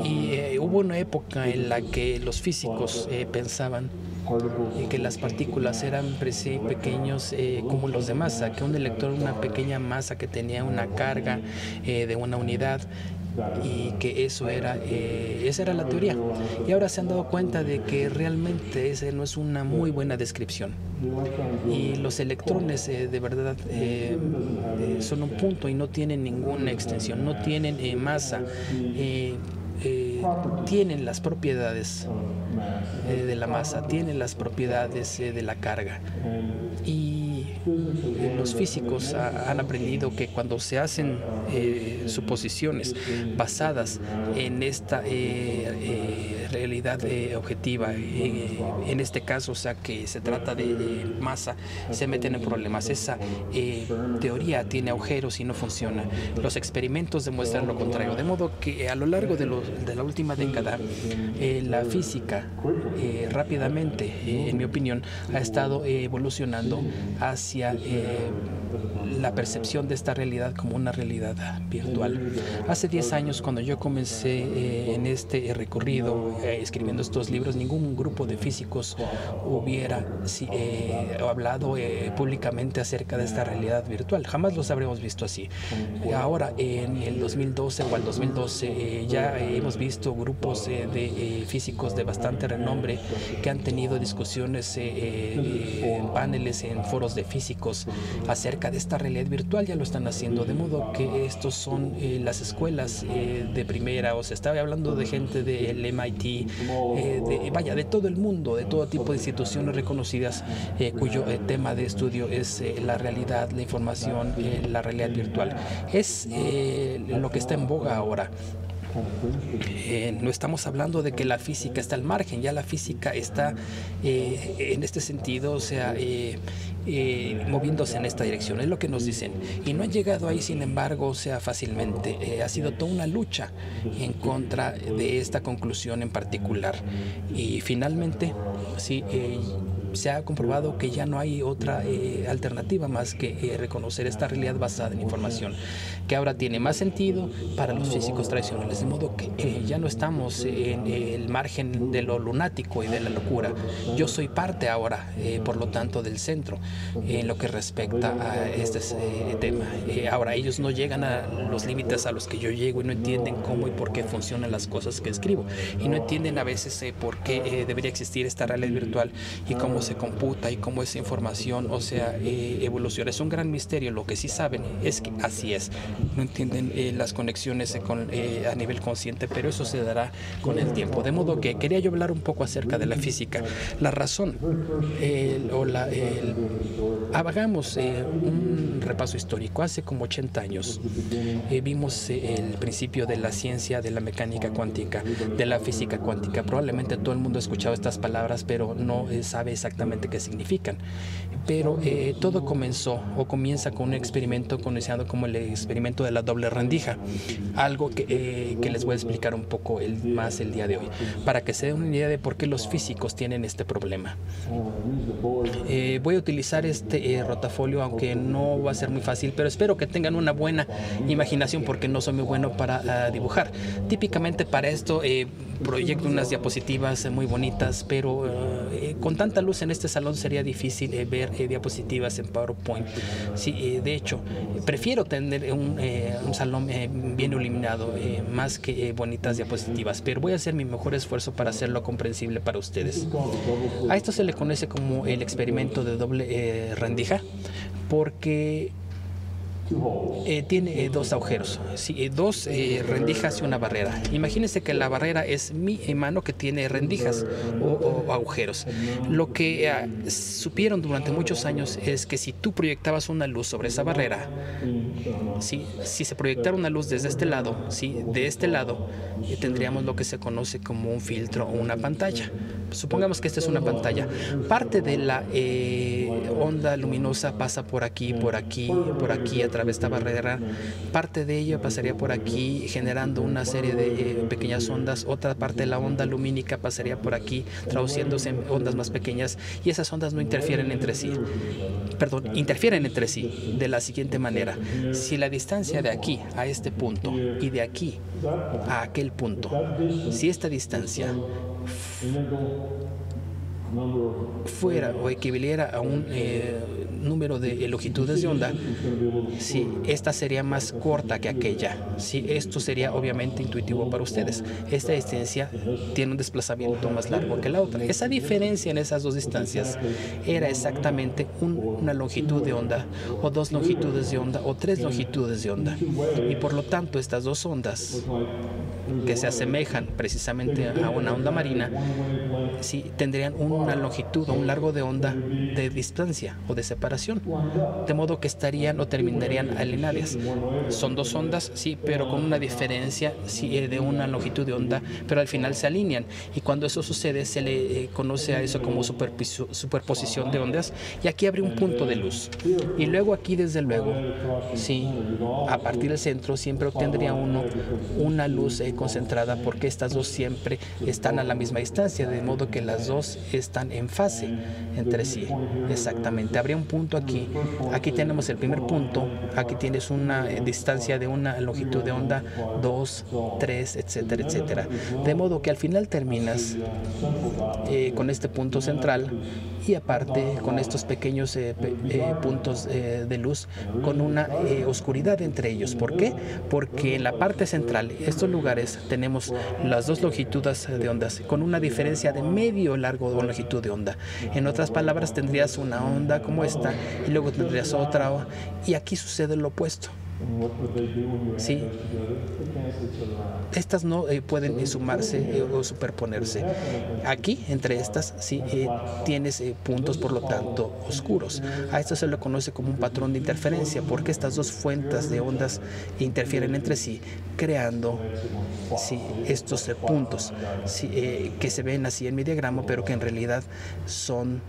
Y hubo una época en la que los físicos pensaban que las partículas eran pequeños cúmulos de masa, que un electrón era una pequeña masa que tenía una carga de una unidad, y que esa era la teoría. Y ahora se han dado cuenta de que realmente esa no es una muy buena descripción. Y los electrones de verdad son un punto y no tienen ninguna extensión, no tienen masa. Tienen las propiedades de la masa, tienen las propiedades de la carga. Y los físicos han aprendido que cuando se hacen suposiciones basadas en esta realidad objetiva, en este caso, o sea, que se trata de masa, se meten en problemas. Esa teoría tiene agujeros y no funciona. Los experimentos demuestran lo contrario, de modo que a lo largo de la última década, la física rápidamente, en mi opinión, ha estado evolucionando hacia la percepción de esta realidad como una realidad virtual. Hace 10 años, cuando yo comencé en este recorrido escribiendo estos libros, ningún grupo de físicos hubiera hablado públicamente acerca de esta realidad virtual. Jamás los habremos visto así. Ahora, en el 2012 o al 2012, ya hemos visto grupos de físicos de bastante renombre que han tenido discusiones en paneles, en foros de físicos acerca de esta realidad virtual. Ya lo están haciendo, de modo que estos son las escuelas de primera. O sea, estaba hablando de gente del MIT, de todo el mundo, de todo tipo de instituciones reconocidas cuyo tema de estudio es la realidad, la información, la realidad virtual. Es lo que está en boga ahora. No estamos hablando de que la física está al margen, ya la física está en este sentido, o sea, moviéndose en esta dirección, es lo que nos dicen. Y no han llegado ahí, sin embargo, o sea, fácilmente. Ha sido toda una lucha en contra de esta conclusión en particular. Y finalmente, sí, se ha comprobado que ya no hay otra alternativa más que reconocer esta realidad basada en información, que ahora tiene más sentido para los físicos tradicionales, de modo que ya no estamos en el margen de lo lunático y de la locura. Yo soy parte ahora, por lo tanto, del centro en lo que respecta a este tema. Ahora ellos no llegan a los límites a los que yo llego y no entienden cómo y por qué funcionan las cosas que escribo, y no entienden a veces por qué debería existir esta realidad virtual y cómo se computa y cómo esa información, o sea, evoluciona. Es un gran misterio. Lo que sí saben es que así es. No entienden las conexiones a nivel consciente, pero eso se dará con el tiempo. De modo que quería yo hablar un poco acerca de la física. La razón, hagamos un repaso histórico. Hace como 80 años vimos el principio de la ciencia, de la mecánica cuántica, de la física cuántica. Probablemente todo el mundo ha escuchado estas palabras, pero no sabe exactamente qué significan. Pero todo comienza con un experimento conocido como el experimento de la doble rendija, algo que les voy a explicar un poco más el día de hoy, para que se den una idea de por qué los físicos tienen este problema. Voy a utilizar este rotafolio, aunque no va a ser muy fácil, pero espero que tengan una buena imaginación, porque no soy muy bueno para dibujar. Típicamente para esto proyecto unas diapositivas muy bonitas, pero con tanta luz en este salón sería difícil ver diapositivas en PowerPoint. Sí, de hecho, prefiero tener un salón bien iluminado más que bonitas diapositivas, pero voy a hacer mi mejor esfuerzo para hacerlo comprensible para ustedes. A esto se le conoce como el experimento de doble rendija, porque tiene dos agujeros, sí, dos rendijas y una barrera. Imagínense que la barrera es mi mano, que tiene rendijas o agujeros. Lo que supieron durante muchos años es que si tú proyectabas una luz sobre esa barrera, ¿sí? Si se proyectara una luz desde este lado, ¿sí? De este lado, tendríamos lo que se conoce como un filtro o una pantalla. Supongamos que esta es una pantalla. Parte de la onda luminosa pasa por aquí, por aquí, por aquí, a través de esta barrera. Parte de ella pasaría por aquí generando una serie de pequeñas ondas. Otra parte de la onda lumínica pasaría por aquí traduciéndose en ondas más pequeñas, y esas ondas no interfieren entre sí. Perdón, interfieren entre sí de la siguiente manera. Si la distancia de aquí a este punto y de aquí a aquel punto, si esta distancia fuera o equivaliera a un número de longitudes de onda, si esta sería más corta que aquella, si esto sería obviamente intuitivo para ustedes. Esta distancia tiene un desplazamiento más largo que la otra. Esa diferencia en esas dos distancias era exactamente una longitud de onda, o dos longitudes de onda, o tres longitudes de onda. Y por lo tanto, estas dos ondas que se asemejan precisamente a una onda marina, sí tendrían una longitud o un largo de onda de distancia o de separación, de modo que estarían o terminarían alineadas. Son dos ondas, sí, pero con una diferencia de una longitud de onda, pero al final se alinean, y cuando eso sucede se le conoce a eso como superposición de ondas, y aquí abre un punto de luz. Y luego aquí, desde luego, sí, a partir del centro siempre obtendría uno una luz concentrada, porque estas dos siempre están a la misma distancia, de modo que las dos están en fase entre sí. Exactamente. Habría un punto aquí. Aquí tenemos el primer punto. Aquí tienes una distancia de una longitud de onda, 2, 3, etcétera, etcétera. De modo que al final terminas con este punto central, y aparte con estos pequeños puntos de luz con una oscuridad entre ellos. ¿Por qué? Porque en la parte central, estos lugares, tenemos las dos longitudes de ondas con una diferencia de medio largo de longitud de onda. En otras palabras, tendrías una onda como esta y luego tendrías otra, y aquí sucede lo opuesto. Sí, estas no pueden sumarse o superponerse. Aquí, entre estas, sí tienes puntos, por lo tanto, oscuros. A esto se le conoce como un patrón de interferencia, porque estas dos fuentes de ondas interfieren entre sí, creando estos puntos que se ven así en mi diagrama, pero que en realidad son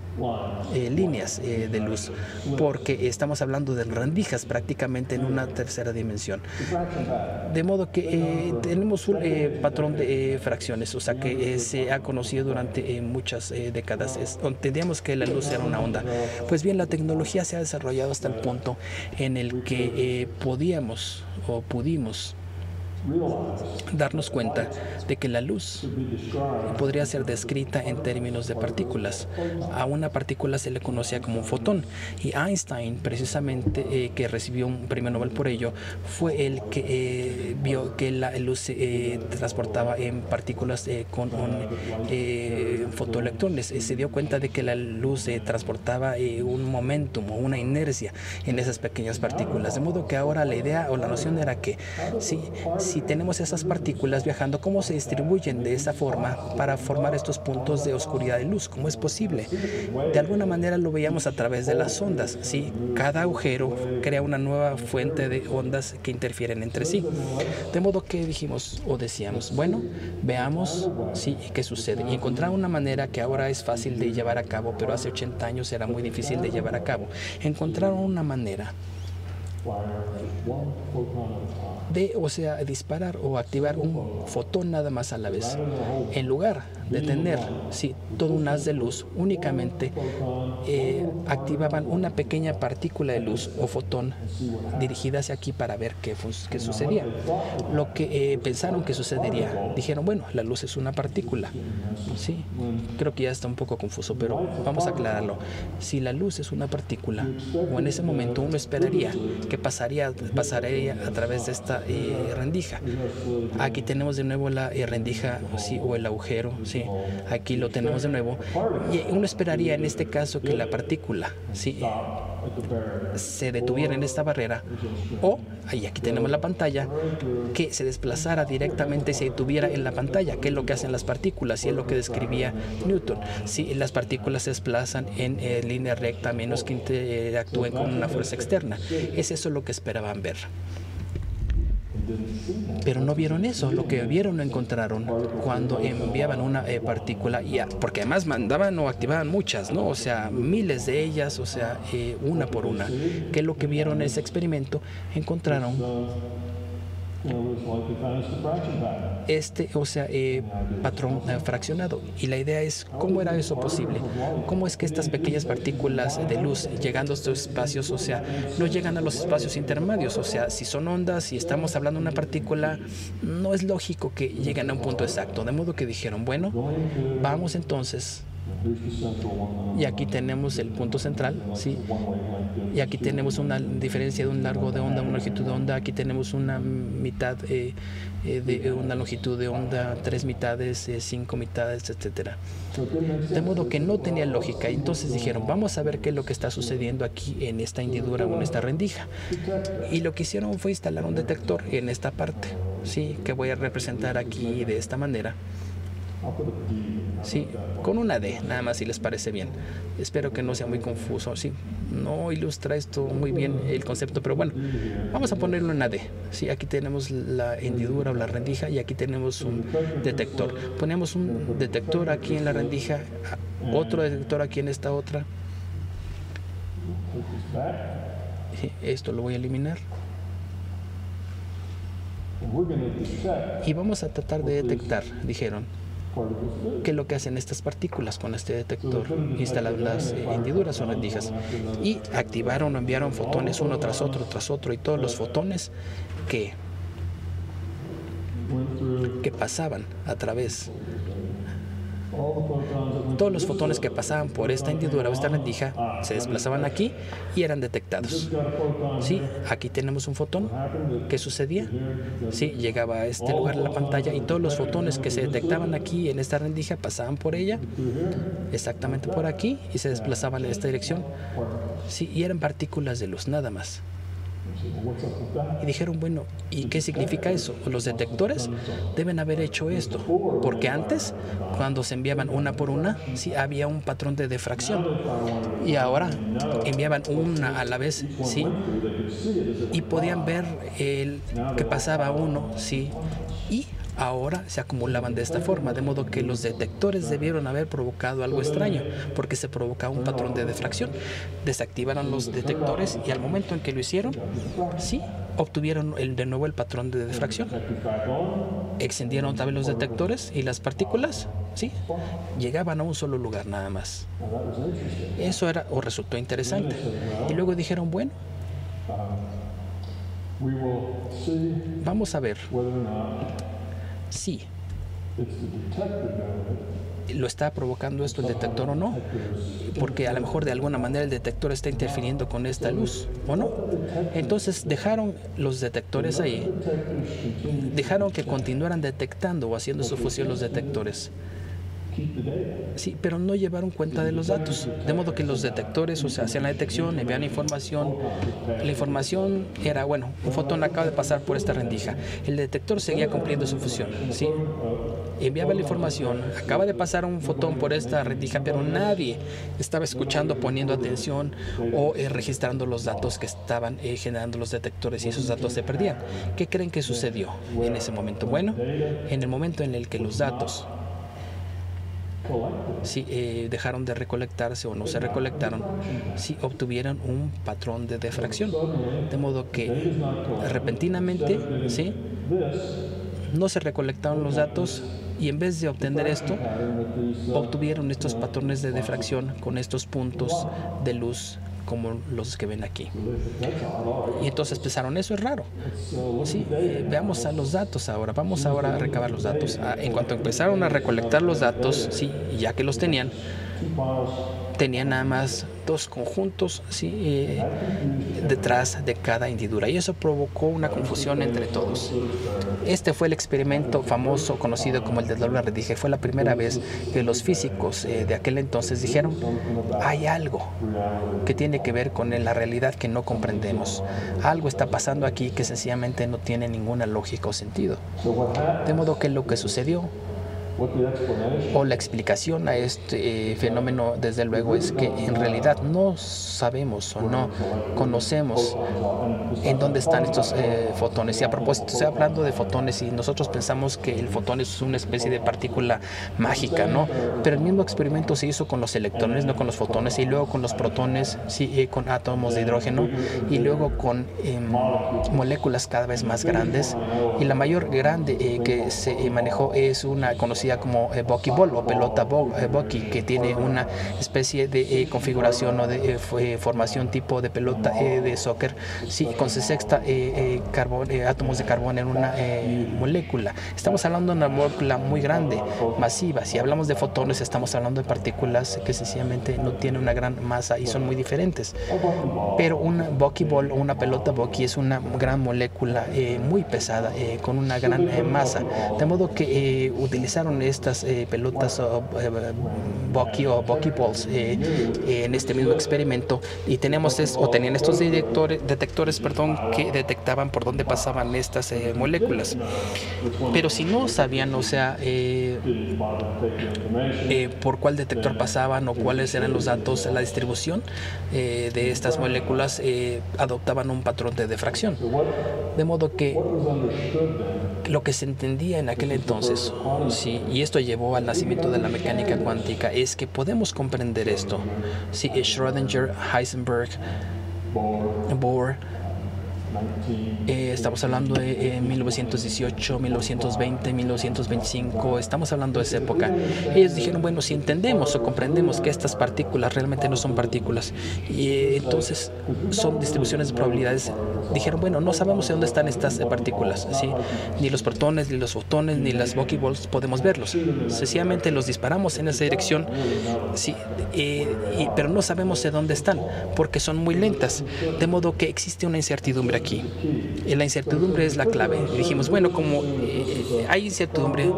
líneas de luz, porque estamos hablando de rendijas prácticamente en una tercera dimensión. De modo que tenemos un patrón de fracciones, o sea que se ha conocido durante muchas décadas. Entendíamos que la luz era una onda. Pues bien, la tecnología se ha desarrollado hasta el punto en el que pudimos darnos cuenta de que la luz podría ser descrita en términos de partículas. A una partícula se le conocía como un fotón, y Einstein, precisamente, que recibió un premio Nobel por ello, fue el que vio que la luz se transportaba en partículas con fotoelectrones. Se dio cuenta de que la luz transportaba un momentum o una inercia en esas pequeñas partículas, de modo que ahora la idea o la noción era que si tenemos esas partículas viajando, ¿cómo se distribuyen de esa forma para formar estos puntos de oscuridad y luz? ¿Cómo es posible? De alguna manera lo veíamos a través de las ondas. ¿Sí? Cada agujero crea una nueva fuente de ondas que interfieren entre sí. De modo que dijimos o decíamos, bueno, veamos qué sucede. Y encontrar una manera que ahora es fácil de llevar a cabo, pero hace 80 años era muy difícil de llevar a cabo. Encontraron una manera de, disparar o activar un fotón nada más a la vez. En lugar de tener todo un haz de luz, únicamente activaban una pequeña partícula de luz o fotón dirigida hacia aquí para ver qué sucedía. Lo que pensaron que sucedería, dijeron, bueno, la luz es una partícula. Sí, creo que ya está un poco confuso, pero vamos a aclararlo. Si la luz es una partícula, o en ese momento uno esperaría que pasaría a través de esta rendija. Aquí tenemos de nuevo la rendija o el agujero. Aquí lo tenemos de nuevo, y uno esperaría en este caso que la partícula se detuviera en esta barrera, o aquí tenemos la pantalla, que se desplazara directamente y se detuviera en la pantalla, que es lo que hacen las partículas, y es lo que describía Newton. Las partículas se desplazan en línea recta a menos que interactúen con una fuerza externa. Es eso lo que esperaban ver. Pero no vieron eso, lo que vieron lo encontraron cuando enviaban una partícula, porque además mandaban o activaban muchas, ¿no? O sea, miles de ellas, o sea, una por una. Que lo que vieron en ese experimento, encontraron patrón fraccionado. Y la idea es, ¿cómo era eso posible? ¿Cómo es que estas pequeñas partículas de luz llegando a estos espacios, o sea, no llegan a los espacios intermedios? O sea, si son ondas, si estamos hablando de una partícula, no es lógico que lleguen a un punto exacto. De modo que dijeron, bueno, vamos entonces. Y aquí tenemos el punto central, ¿sí? Y aquí tenemos una diferencia de un largo de onda, una longitud de onda. Aquí tenemos una mitad de una longitud de onda, 3 mitades, 5 mitades, etcétera. De modo que no tenía lógica. Entonces dijeron, vamos a ver qué es lo que está sucediendo aquí en esta hendidura o en esta rendija. Y lo que hicieron fue instalar un detector en esta parte, ¿sí? Que voy a representar aquí de esta manera. Sí, con una D, nada más, si les parece bien. Espero que no sea muy confuso. Sí, no ilustra esto muy bien el concepto, pero bueno, vamos a ponerlo en una D. Sí, aquí tenemos la hendidura o la rendija y aquí tenemos un detector. Ponemos un detector aquí en la rendija, otro detector aquí en esta otra. Sí, esto lo voy a eliminar. Y vamos a tratar de detectar, dijeron, qué es lo que hacen estas partículas con este detector instalado en las hendiduras o rendijas. Y activaron o enviaron fotones uno tras otro, y todos los fotones que pasaban a través. Todos los fotones que pasaban por esta hendidura o esta rendija se desplazaban aquí y eran detectados. Sí, aquí tenemos un fotón. ¿Qué sucedía? Sí, llegaba a este lugar de la pantalla y todos los fotones que se detectaban aquí en esta rendija pasaban por ella, exactamente por aquí, y se desplazaban en esta dirección. Sí, y eran partículas de luz, nada más. Y dijeron, bueno, ¿y qué significa eso? Los detectores deben haber hecho esto, porque antes, cuando se enviaban una por una, sí había un patrón de difracción, y ahora enviaban una a la vez, sí, y podían ver que pasaba uno, sí, y ahora se acumulaban de esta forma, de modo que los detectores debieron haber provocado algo extraño, porque se provocaba un patrón de difracción. Desactivaron los detectores y al momento en que lo hicieron, sí, obtuvieron de nuevo el patrón de difracción. Extendieron otra vez los detectores y las partículas, sí, llegaban a un solo lugar nada más. Eso era o resultó interesante. Y luego dijeron, bueno, vamos a ver si lo está provocando esto el detector o no, porque a lo mejor de alguna manera el detector está interfiriendo con esta luz o no. Entonces dejaron los detectores ahí, dejaron que continuaran detectando o haciendo su función los detectores. Sí, pero no llevaron cuenta de los datos, de modo que los detectores, o sea, hacían la detección, enviaban información. La información era, bueno, un fotón acaba de pasar por esta rendija. El detector seguía cumpliendo su función, ¿sí? Enviaba la información, acaba de pasar un fotón por esta rendija, pero nadie estaba escuchando, poniendo atención o registrando los datos que estaban generando los detectores, y esos datos se perdían. ¿Qué creen que sucedió en ese momento? Bueno, en el momento en el que los datos dejaron de recolectarse o no se recolectaron, obtuvieron un patrón de difracción, de modo que repentinamente, no se recolectaron los datos, y en vez de obtener esto, obtuvieron estos patrones de difracción con estos puntos de luz como los que ven aquí. Y entonces pensaron, eso es raro. Sí, veamos a los datos ahora. Vamos ahora a recabar los datos. En cuanto empezaron a recolectar los datos, ya que los tenían nada más dos conjuntos, detrás de cada hendidura, y eso provocó una confusión entre todos. Este fue el experimento famoso conocido como el de doble rendija. Fue la primera vez que los físicos de aquel entonces dijeron, hay algo que tiene que ver con la realidad que no comprendemos. Algo está pasando aquí que sencillamente no tiene ninguna lógica o sentido. De modo que lo que sucedió O la explicación a este fenómeno, desde luego, es que en realidad no sabemos o no conocemos en dónde están estos fotones. Y a propósito, estoy hablando de fotones y nosotros pensamos que el fotón es una especie de partícula mágica, ¿no? Pero el mismo experimento se hizo con los electrones, no con los fotones, y luego con los protones, sí, con átomos de hidrógeno, y luego con moléculas cada vez más grandes. Y la mayor grande que se manejó es una conocida como buckyball o pelota Bucky, que tiene una especie de configuración o de formación tipo de pelota de soccer, sí, con 60 átomos de carbono en una molécula. Estamos hablando de una molécula muy grande, masiva. Si hablamos de fotones, estamos hablando de partículas que sencillamente no tienen una gran masa y son muy diferentes. Pero una buckyball o una pelota Bucky es una gran molécula muy pesada, con una gran masa. De modo que utilizaron estas pelotas Bucky o buckyballs en este mismo experimento, y tenían estos detectores que detectaban por dónde pasaban estas moléculas. Pero si no sabían, o sea, por cuál detector pasaban o cuáles eran los datos, la distribución de estas moléculas, adoptaban un patrón de difracción. De modo que lo que se entendía en aquel entonces, sí, y esto llevó al nacimiento de la mecánica cuántica, es que podemos comprender esto. Sí, Schrödinger, Heisenberg, Bohr, estamos hablando de 1918, 1920, 1925, estamos hablando de esa época. Ellos dijeron, bueno, si entendemos o comprendemos que estas partículas realmente no son partículas, y entonces son distribuciones de probabilidades, dijeron, bueno, no sabemos de dónde están estas partículas, ¿sí? Ni los protones, ni los fotones, ni las buckyballs podemos verlos. Sencillamente los disparamos en esa dirección, ¿sí? Pero no sabemos de dónde están, porque son muy lentas, de modo que existe una incertidumbre aquí. La incertidumbre es la clave. Y dijimos, bueno, como hay incertidumbre,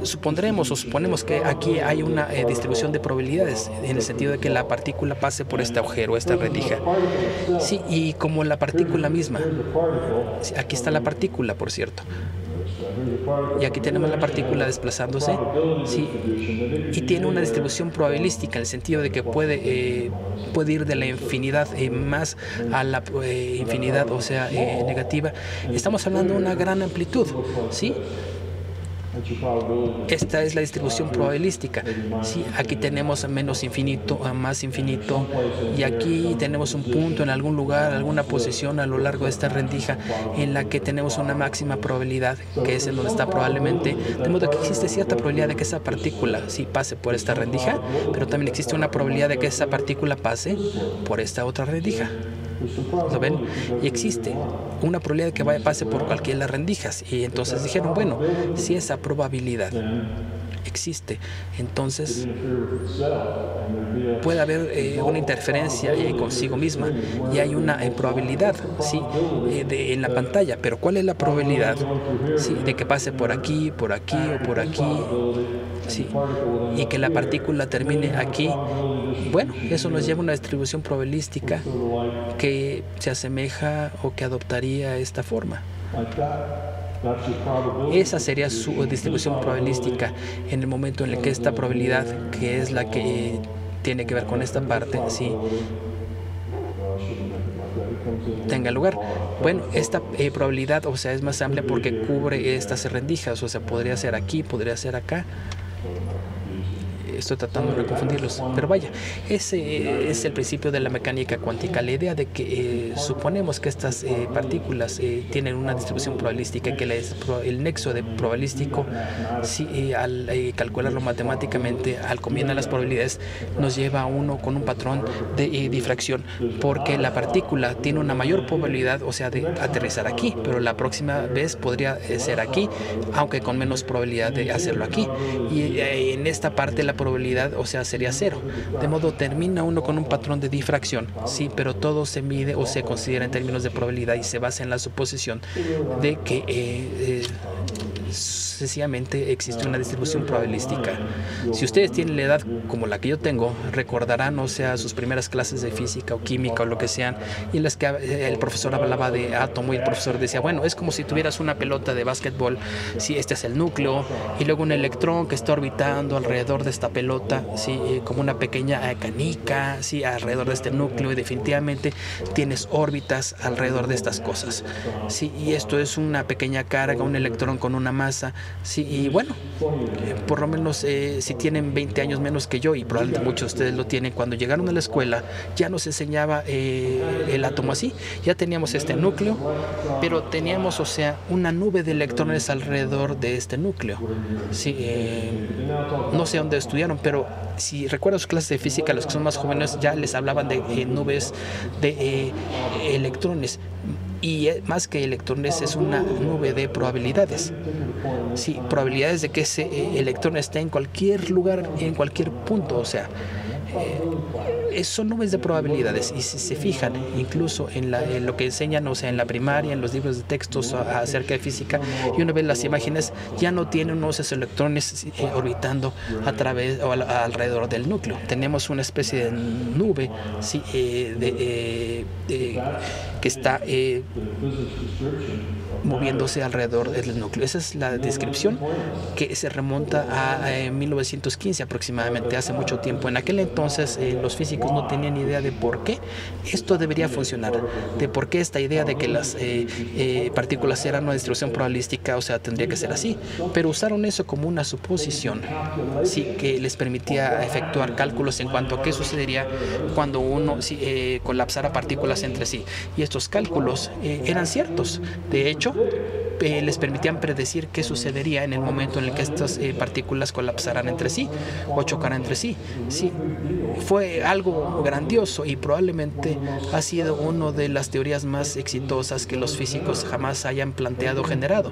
suponemos que aquí hay una distribución de probabilidades, en el sentido de que la partícula pase por este agujero, esta rendija. Sí, y como la partícula misma, aquí está la partícula, por cierto, y aquí tenemos la partícula desplazándose, sí, y tiene una distribución probabilística, en el sentido de que puede ir de la infinidad más a la infinidad, o sea, negativa. Estamos hablando de una gran amplitud, ¿sí? Esta es la distribución probabilística. Sí, aquí tenemos menos infinito a más infinito, y aquí tenemos un punto en algún lugar, alguna posición a lo largo de esta rendija en la que tenemos una máxima probabilidad, que es en donde está probablemente, de modo que existe cierta probabilidad de que esa partícula sí pase por esta rendija, pero también existe una probabilidad de que esa partícula pase por esta otra rendija. ¿Lo ven? Y existe una probabilidad de que pase por cualquiera de las rendijas. Y entonces dijeron, bueno, si esa probabilidad existe, entonces puede haber una interferencia consigo misma, y hay una probabilidad, ¿sí? En la pantalla. Pero ¿cuál es la probabilidad, sí, de que pase por aquí o por aquí, sí, y que la partícula termine aquí? Bueno, eso nos lleva a una distribución probabilística que se asemeja o que adoptaría esta forma. Esa sería su distribución probabilística en el momento en el que esta probabilidad, que es la que tiene que ver con esta parte, sí, tenga lugar. Bueno, esta probabilidad, o sea, es más amplia porque cubre estas rendijas, o sea, podría ser aquí, podría ser acá. Estoy tratando de confundirlos, pero vaya, ese es el principio de la mecánica cuántica, la idea de que suponemos que estas partículas tienen una distribución probabilística, que el nexo de probabilístico, sí, al calcularlo matemáticamente, al combinar las probabilidades, nos lleva a uno con un patrón de difracción, porque la partícula tiene una mayor probabilidad, o sea, de aterrizar aquí, pero la próxima vez podría ser aquí, aunque con menos probabilidad de hacerlo aquí, y en esta parte la probabilidad, o sea, sería cero. De modo, termina uno con un patrón de difracción, sí, pero todo se mide o se considera en términos de probabilidad y se basa en la suposición de que sencillamente existe una distribución probabilística. Si ustedes tienen la edad como la que yo tengo, recordarán, o sea, sus primeras clases de física o química o lo que sean, y en las que el profesor hablaba de átomo y el profesor decía, bueno, es como si tuvieras una pelota de básquetbol, si este es el núcleo, y luego un electrón que está orbitando alrededor de esta pelota, ¿sí? Como una pequeña canica, ¿sí? Alrededor de este núcleo, y definitivamente tienes órbitas alrededor de estas cosas, ¿sí? Y esto es una pequeña carga, un electrón con una masa, ¿sí? Y bueno, por lo menos si tienen 20 años menos que yo, y probablemente muchos de ustedes lo tienen, cuando llegaron a la escuela ya nos enseñaba el átomo así, ya teníamos este núcleo, pero teníamos, o sea, una nube de electrones alrededor de este núcleo, ¿sí? No sé dónde estudiaron, pero si recuerdan sus clases de física, los que son más jóvenes ya les hablaban de nubes de electrones. Y más que electrones, es una nube de probabilidades. Sí, probabilidades de que ese electrón esté en cualquier lugar, en cualquier punto. O sea, son nubes de probabilidades. Y si se fijan, incluso en lo que enseñan, o sea, en la primaria, en los libros de textos acerca de física, y uno ve las imágenes, ya no tienen unos esos electrones orbitando a través o alrededor del núcleo. Tenemos una especie de nube, sí, que está moviéndose alrededor del núcleo. Esa es la descripción, que se remonta a 1915 aproximadamente, hace mucho tiempo. En aquel entonces los físicos no tenían idea de por qué esto debería funcionar, de por qué esta idea de que las partículas eran una distribución probabilística, o sea, tendría que ser así, pero usaron eso como una suposición, sí, que les permitía efectuar cálculos en cuanto a qué sucedería cuando uno colapsara partículas entre sí. Y estos cálculos eran ciertos. De hecho, les permitían predecir qué sucedería en el momento en el que estas partículas colapsaran entre sí o chocaran entre sí. Sí, fue algo grandioso y probablemente ha sido una de las teorías más exitosas que los físicos jamás hayan planteado o generado.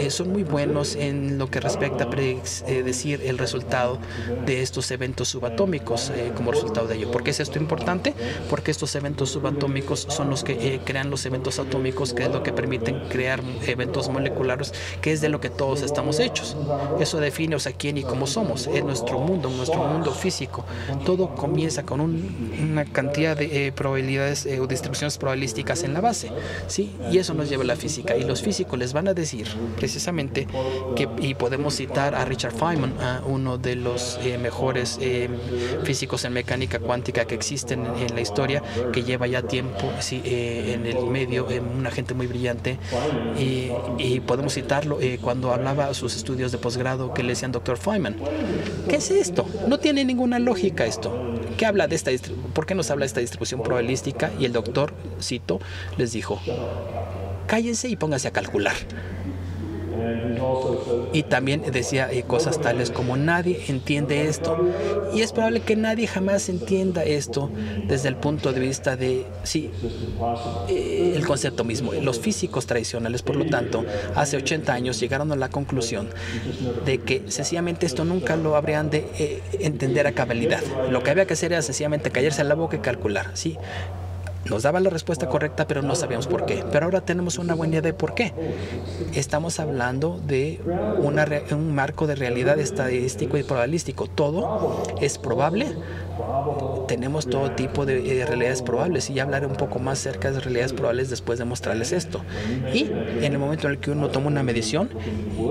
Son muy buenos en lo que respecta a predecir el resultado de estos eventos subatómicos como resultado de ello. ¿Por qué es esto importante? Porque estos eventos subatómicos son los que crean los eventos atómicos, que es lo que permiten crear eventos moleculares, que es de lo que todos estamos hechos. Eso define, o sea, quién y cómo somos. En nuestro mundo físico, todo comienza con una cantidad de probabilidades o distribuciones probabilísticas en la base, ¿sí? Y eso nos lleva a la física. Y los físicos les van a decir precisamente que, y podemos citar a Richard Feynman, uno de los mejores físicos en mecánica cuántica que existen en la historia, que lleva ya tiempo, ¿sí? En el medio, una gente muy brillante, y podemos citarlo cuando hablaba sus estudios de posgrado, que le decían Dr. Feynman, ¿qué es esto? No tiene ninguna lógica esto. ¿Qué habla de esta ¿Por qué nos habla de esta distribución probabilística? Y el doctor, cito, les dijo, cállense y pónganse a calcular. Y también decía cosas tales como nadie entiende esto, y es probable que nadie jamás entienda esto desde el punto de vista de el concepto mismo. Los físicos tradicionales, por lo tanto, hace 80 años llegaron a la conclusión de que sencillamente esto nunca lo habrían de entender a cabalidad. Lo que había que hacer era sencillamente callarse la boca y calcular, ¿sí? Nos daba la respuesta correcta, pero no sabíamos por qué. Pero ahora tenemos una buena idea de por qué. Estamos hablando de un marco de realidad estadístico y probabilístico. Todo es probable. Tenemos todo tipo de realidades probables, y ya hablaré un poco más acerca de realidades probables después de mostrarles esto. Y en el momento en el que uno toma una medición,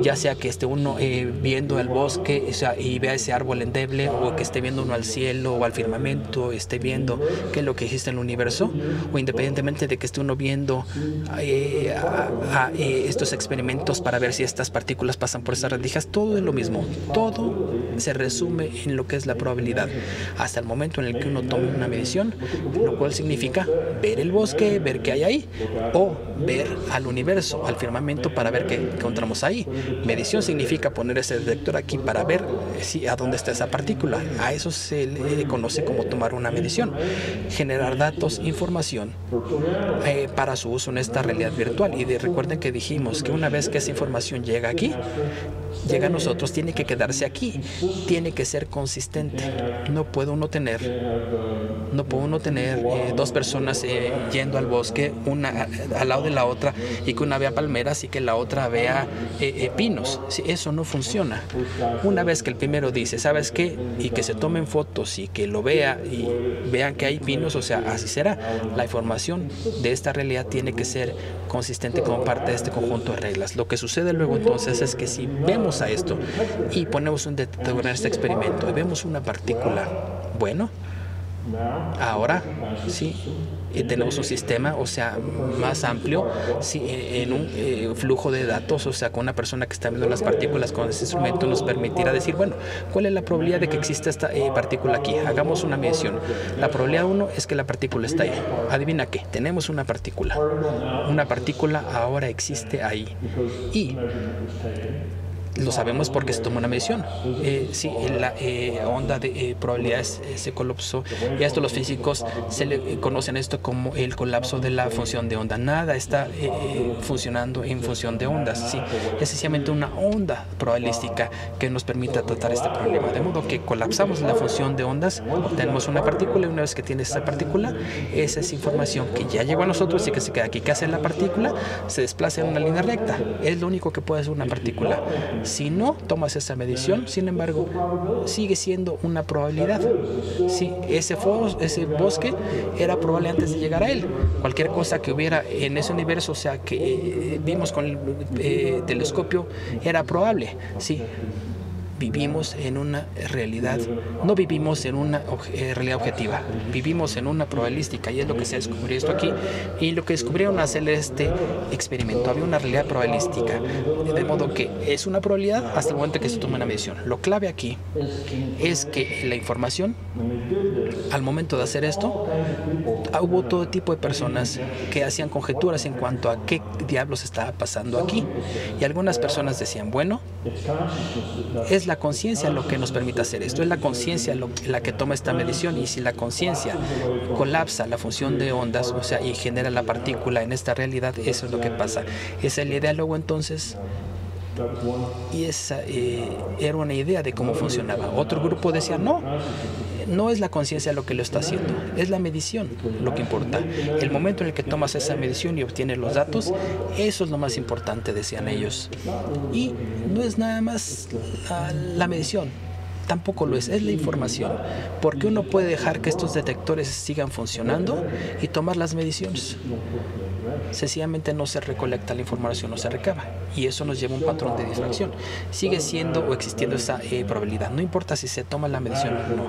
ya sea que esté uno viendo el bosque, o sea, y vea ese árbol endeble, o que esté viendo uno al cielo o al firmamento, esté viendo qué es lo que existe en el universo, o independientemente de que esté uno viendo estos experimentos para ver si estas partículas pasan por estas rendijas, todo es lo mismo. Todo se resume en lo que es la probabilidad, hasta el momento en el que uno toma una medición, lo cual significa ver el bosque, ver qué hay ahí, o ver al universo, al firmamento, para ver qué encontramos ahí. Medición significa poner ese detector aquí para ver a dónde está esa partícula. A eso se le conoce como tomar una medición. Generar datos, información para su uso en esta realidad virtual. Y recuerden que dijimos que una vez que esa información llega aquí, llega a nosotros, tiene que quedarse aquí, tiene que ser consistente. No puede uno tener No puede uno tener dos personas yendo al bosque, una al lado de la otra, y que una vea palmeras y que la otra vea pinos. Sí, eso no funciona. Una vez que el primero dice, ¿sabes qué? Y que se tomen fotos y que lo vea y vean que hay pinos, o sea, así será. La información de esta realidad tiene que ser consistente como parte de este conjunto de reglas. Lo que sucede luego entonces es que si vemos a esto y ponemos un detector en este experimento y vemos una partícula, bueno, ahora sí tenemos un sistema, o sea, más amplio, sí, en un flujo de datos, o sea, con una persona que está viendo las partículas con ese instrumento nos permitirá decir, bueno, ¿cuál es la probabilidad de que exista esta partícula aquí? Hagamos una medición. La probabilidad 1 es que la partícula está ahí. Adivina qué, tenemos una partícula. Una partícula ahora existe ahí. Y lo sabemos porque se tomó una medición. Sí, la onda de probabilidades se colapsó, y a esto los físicos se le conocen esto como el colapso de la función de onda. Nada está funcionando en función de ondas. Sí, es sencillamente una onda probabilística que nos permite tratar este problema. De modo que colapsamos la función de ondas, obtenemos una partícula, y una vez que tienes esa partícula, esa es información que ya llegó a nosotros y que se queda aquí. ¿Qué hace la partícula? Se desplaza en una línea recta. Es lo único que puede hacer una partícula. Si no tomas esa medición, sin embargo, sigue siendo una probabilidad. Sí, ese bosque era probable antes de llegar a él. Cualquier cosa que hubiera en ese universo, o sea, que vimos con el telescopio, era probable. Sí. Vivimos en una realidad, no vivimos en una realidad objetiva, vivimos en una probabilística, y es lo que se descubrió esto aquí, y lo que descubrieron al hacer este experimento, había una realidad probabilística, de modo que es una probabilidad hasta el momento que se toma una medición. Lo clave aquí es que la información, al momento de hacer esto, hubo todo tipo de personas que hacían conjeturas en cuanto a qué diablos estaba pasando aquí, y algunas personas decían, bueno, es la conciencia lo que nos permite hacer esto, es la conciencia la que toma esta medición, y si la conciencia colapsa la función de ondas, o sea, y genera la partícula en esta realidad, eso es lo que pasa. Esa es la idea luego entonces, y esa era una idea de cómo funcionaba. Otro grupo decía, no es la conciencia lo que lo está haciendo, es la medición lo que importa. El momento en el que tomas esa medición y obtienes los datos, eso es lo más importante, decían ellos. Y no es nada más la medición, tampoco lo es la información, porque uno puede dejar que estos detectores sigan funcionando y tomar las mediciones. Sencillamente no se recolecta la información, no se recaba, y eso nos lleva a un patrón de difracción. Sigue siendo o existiendo esa probabilidad, no importa si se toma la medición o no.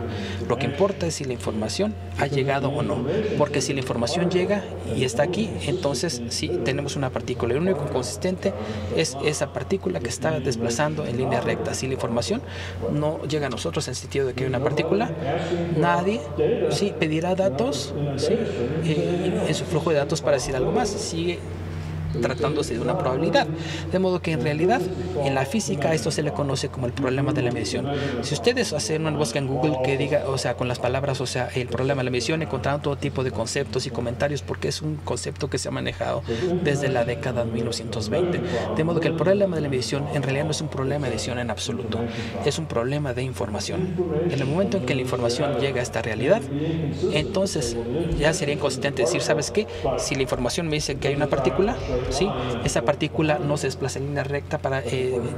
Lo que importa es si la información ha llegado o no, porque si la información llega y está aquí, entonces sí tenemos una partícula, y lo único consistente es esa partícula que está desplazando en línea recta. Si la información no llega a nosotros en el sentido de que hay una partícula, nadie sí pedirá datos, sí, en su flujo de datos para decir algo más. Sigue tratándose de una probabilidad, de modo que en realidad en la física esto se le conoce como el problema de la medición. Si ustedes hacen una búsqueda en Google que diga, o sea, con las palabras, o sea, el problema de la medición, encontrarán todo tipo de conceptos y comentarios, porque es un concepto que se ha manejado desde la década de 1920, de modo que el problema de la medición en realidad no es un problema de medición en absoluto, es un problema de información. En el momento en que la información llega a esta realidad, entonces ya sería inconsistente decir, ¿sabes qué? Si la información me dice que hay una partícula, ¿sí? Esa partícula no se desplaza en línea recta para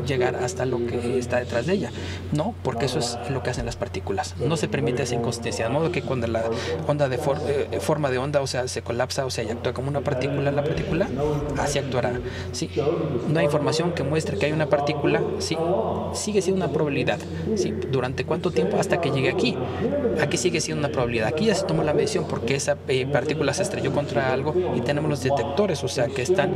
llegar hasta lo que está detrás de ella. No, porque eso es lo que hacen las partículas. No se permite esa inconsistencia. De modo que cuando la onda de forma de onda, o sea, se colapsa, o sea, y actúa como una partícula, la partícula así actuará. ¿Sí? No hay información que muestre que hay una partícula, ¿sí? Sigue siendo una probabilidad. ¿Sí? ¿Durante cuánto tiempo? Hasta que llegue aquí. Aquí sigue siendo una probabilidad. Aquí ya se tomó la medición porque esa partícula se estrelló contra algo y tenemos los detectores, o sea, que están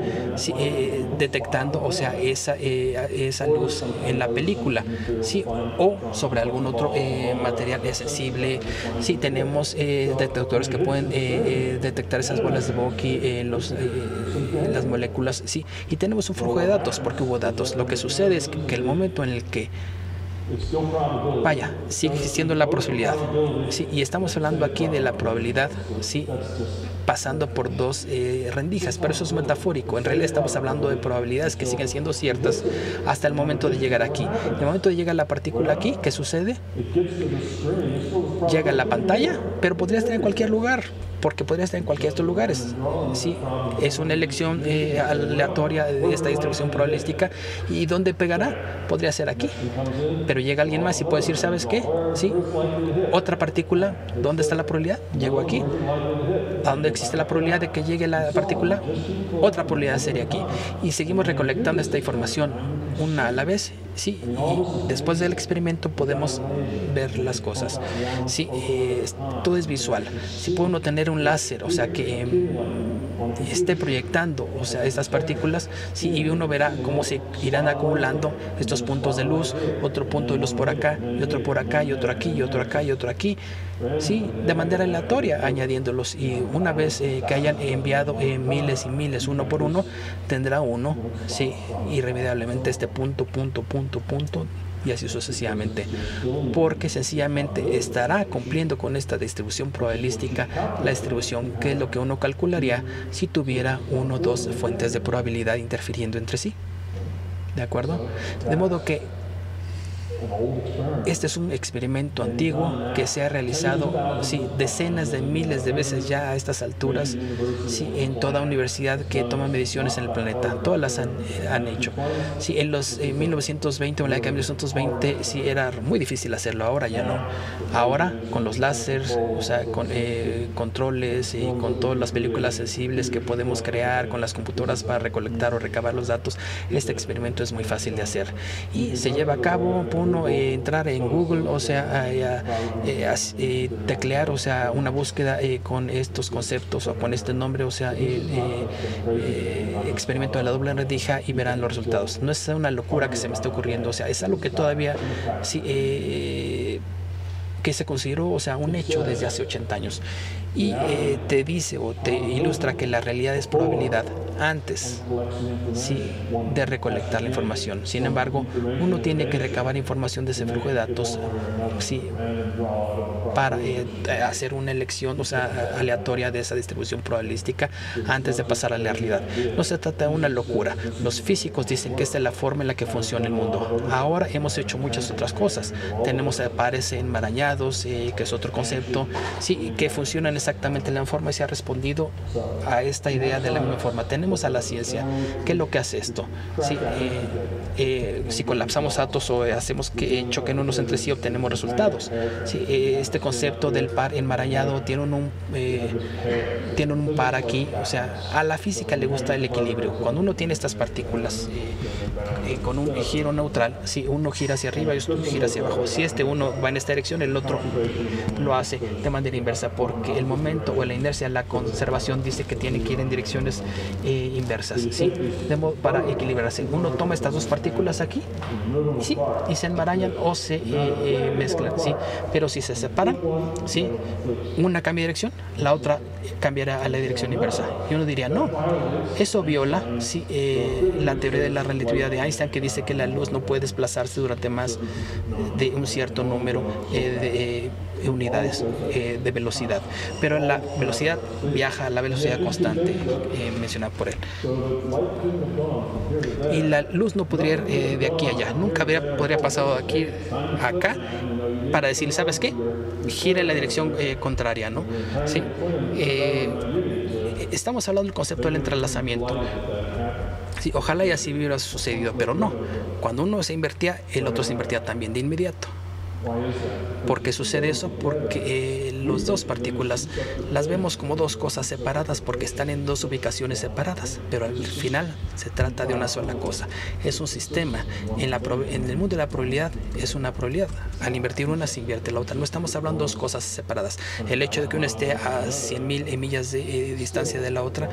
detectando, o sea, esa luz en la película, ¿sí? O sobre algún otro material sensible. Sí, tenemos detectores que pueden detectar esas bolas de Bokeh, las moléculas, sí, y tenemos un flujo de datos porque hubo datos. Lo que sucede es que el momento en el que vaya, sigue existiendo la posibilidad. Sí, y estamos hablando aquí de la probabilidad, sí, pasando por dos rendijas, pero eso es metafórico. En realidad estamos hablando de probabilidades que siguen siendo ciertas hasta el momento de llegar aquí. En el momento de llegar la partícula aquí, ¿qué sucede? Llega a la pantalla, pero podría estar en cualquier lugar, porque podría estar en cualquiera de estos lugares. Sí, es una elección aleatoria de esta distribución probabilística. ¿Y dónde pegará? Podría ser aquí. Pero llega alguien más y puede decir, ¿sabes qué? Sí, otra partícula, ¿dónde está la probabilidad? Llegó aquí. ¿A dónde existe la probabilidad de que llegue la partícula? Otra probabilidad sería aquí. Y seguimos recolectando esta información una a la vez. Sí, y después del experimento podemos ver las cosas. Sí, todo es visual. Si puede uno tener un láser, o sea, que esté proyectando, o sea, estas partículas, sí, y uno verá cómo se irán acumulando estos puntos de luz, otro punto de luz por acá, y otro por acá, y otro aquí, y otro acá, y otro aquí, sí, de manera aleatoria, añadiéndolos. Y una vez que hayan enviado miles y miles, uno por uno, tendrá uno, sí, irremediablemente este punto, y así sucesivamente, porque sencillamente estará cumpliendo con esta distribución probabilística, la distribución que es lo que uno calcularía si tuviera uno o dos fuentes de probabilidad interfiriendo entre sí. ¿De acuerdo? De modo que este es un experimento antiguo que se ha realizado, sí, decenas de miles de veces ya a estas alturas, sí, en toda universidad que toma mediciones en el planeta. Todas las han hecho. Sí, en los 1920 o en la década de 1920 sí era muy difícil hacerlo. Ahora ya no. Ahora con los láseres, o sea, con controles y con todas las películas sensibles que podemos crear, con las computadoras para recolectar o recabar los datos, este experimento es muy fácil de hacer y se lleva a cabo. Entrar en Google, o sea, teclear, o sea, una búsqueda con estos conceptos o con este nombre, o sea, experimento de la doble rendija, y verán los resultados. No es una locura que se me esté ocurriendo, o sea, es algo que todavía sí, que se consideró, o sea, un hecho desde hace 80 años. Y te dice o te ilustra que la realidad es probabilidad antes, sí, de recolectar la información. Sin embargo, uno tiene que recabar información de ese flujo de datos, sí, para hacer una elección, o sea, aleatoria de esa distribución probabilística antes de pasar a la realidad. No se trata de una locura. Los físicos dicen que esta es la forma en la que funciona el mundo. Ahora hemos hecho muchas otras cosas. Tenemos pares enmarañados, que es otro concepto, sí, que funcionan exactamente de la misma forma y se ha respondido a esta idea de la misma forma. Tenemos a la ciencia. ¿Qué es lo que hace esto? Sí, si colapsamos átomos o hacemos que choquen unos entre sí, obtenemos resultados. Sí, este concepto del par enmarañado tiene un par aquí. O sea, a la física le gusta el equilibrio. Cuando uno tiene estas partículas con un giro neutral, si uno gira hacia arriba y otro gira hacia abajo, si uno va en esta dirección, el otro lo hace de manera inversa, porque el momento o la inercia, la conservación dice que tiene que ir en direcciones inversas, ¿sí? Para equilibrarse. Uno toma estas dos partículas aquí, ¿sí? Y se enmarañan o se mezclan, ¿sí? Pero si se separan, ¿sí? Una cambia de dirección, la otra cambiará a la dirección inversa. Y uno diría, no, eso viola, ¿sí? La teoría de la relatividad de Einstein, que dice que la luz no puede desplazarse durante más de un cierto número de unidades de velocidad, pero la velocidad viaja a la velocidad constante mencionada por él, y la luz no podría ir de aquí a allá, nunca podría pasar de aquí a acá para decir, ¿sabes qué? Gira en la dirección contraria, ¿no? ¿Sí? Estamos hablando del concepto del entrelazamiento. Sí, ojalá y así hubiera sucedido, pero no. Cuando uno se invertía, el otro se invertía también de inmediato. ¿Por qué sucede eso? Porque las dos partículas las vemos como dos cosas separadas porque están en dos ubicaciones separadas, pero al final se trata de una sola cosa. Es un sistema. En el mundo de la probabilidad es una probabilidad. Al invertir una se invierte la otra. No estamos hablando de dos cosas separadas. El hecho de que una esté a 100.000 millas de distancia de la otra,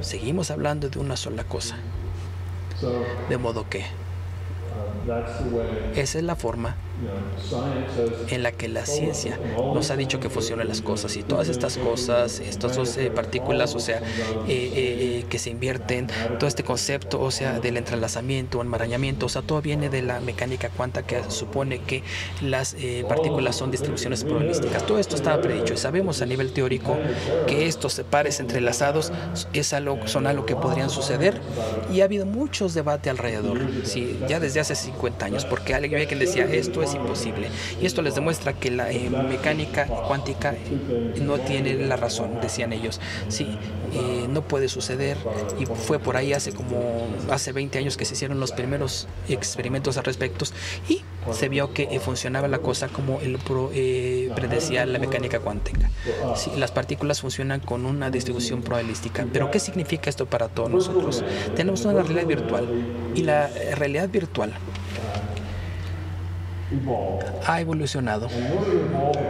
seguimos hablando de una sola cosa. De modo que Esa es la forma en la que la ciencia nos ha dicho que funcionan las cosas, y todas estas cosas, estas dos partículas, o sea, que se invierten, todo este concepto, o sea, del entrelazamiento, enmarañamiento, o sea, todo viene de la mecánica cuántica, que supone que las partículas son distribuciones probabilísticas. Todo esto estaba predicho, y sabemos a nivel teórico que estos pares entrelazados son algo que podrían suceder, y ha habido muchos debates alrededor, sí, ya desde hace 50 años, porque alguien decía esto es imposible, y esto les demuestra que la mecánica cuántica no tiene la razón, decían ellos. Sí, no puede suceder, y fue por ahí hace 20 años que se hicieron los primeros experimentos al respecto, y se vio que funcionaba la cosa como predecía la mecánica cuántica. Sí, las partículas funcionan con una distribución probabilística. Pero ¿qué significa esto para todos nosotros? Tenemos una realidad virtual, y la realidad virtual ha evolucionado,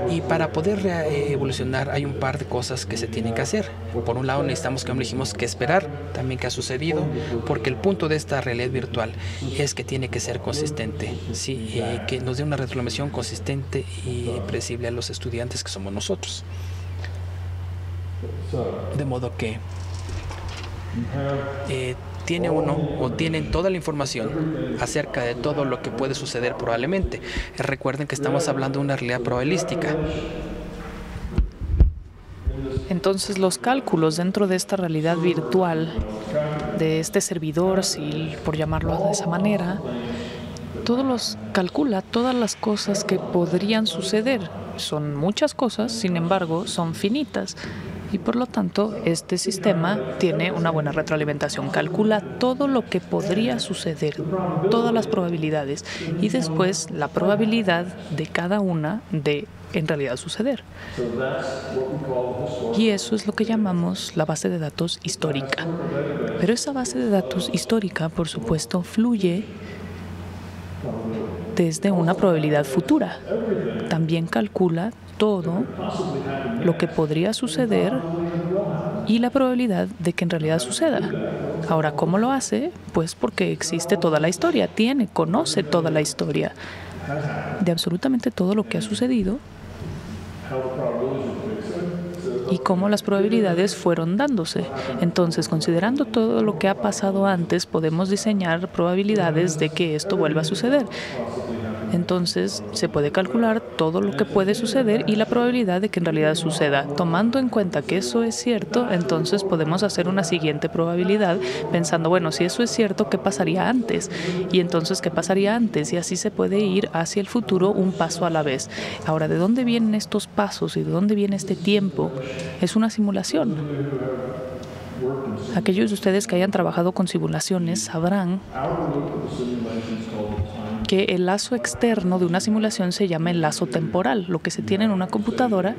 y para poder evolucionar hay un par de cosas que se tienen que hacer. Por un lado, necesitamos, como dijimos, que esperar también qué ha sucedido, porque el punto de esta realidad virtual es que tiene que ser consistente, ¿sí? Que nos dé una retroalimentación consistente y predecible a los estudiantes que somos nosotros. De modo que tienen toda la información acerca de todo lo que puede suceder probablemente. Recuerden que estamos hablando de una realidad probabilística. Entonces, los cálculos dentro de esta realidad virtual, de este servidor, por llamarlo de esa manera, calcula todas las cosas que podrían suceder. Son muchas cosas, sin embargo, son finitas. Y por lo tanto, este sistema tiene una buena retroalimentación. Calcula todo lo que podría suceder, todas las probabilidades, y después la probabilidad de cada una de en realidad suceder. Y eso es lo que llamamos la base de datos histórica. Pero esa base de datos histórica, por supuesto, fluye desde una probabilidad futura. También calcula todo lo que podría suceder y la probabilidad de que en realidad suceda. Ahora, ¿cómo lo hace? Pues porque existe toda la historia, conoce toda la historia de absolutamente todo lo que ha sucedido y cómo las probabilidades fueron dándose. Entonces, considerando todo lo que ha pasado antes, podemos diseñar probabilidades de que esto vuelva a suceder. Entonces, se puede calcular todo lo que puede suceder y la probabilidad de que en realidad suceda. Tomando en cuenta que eso es cierto, entonces podemos hacer una siguiente probabilidad pensando, bueno, si eso es cierto, ¿qué pasaría antes? Y entonces, ¿qué pasaría antes? Y así se puede ir hacia el futuro un paso a la vez. Ahora, ¿de dónde vienen estos pasos y de dónde viene este tiempo? Es una simulación. Aquellos de ustedes que hayan trabajado con simulaciones sabrán que el lazo externo de una simulación se llama el lazo temporal. Lo que se tiene en una computadora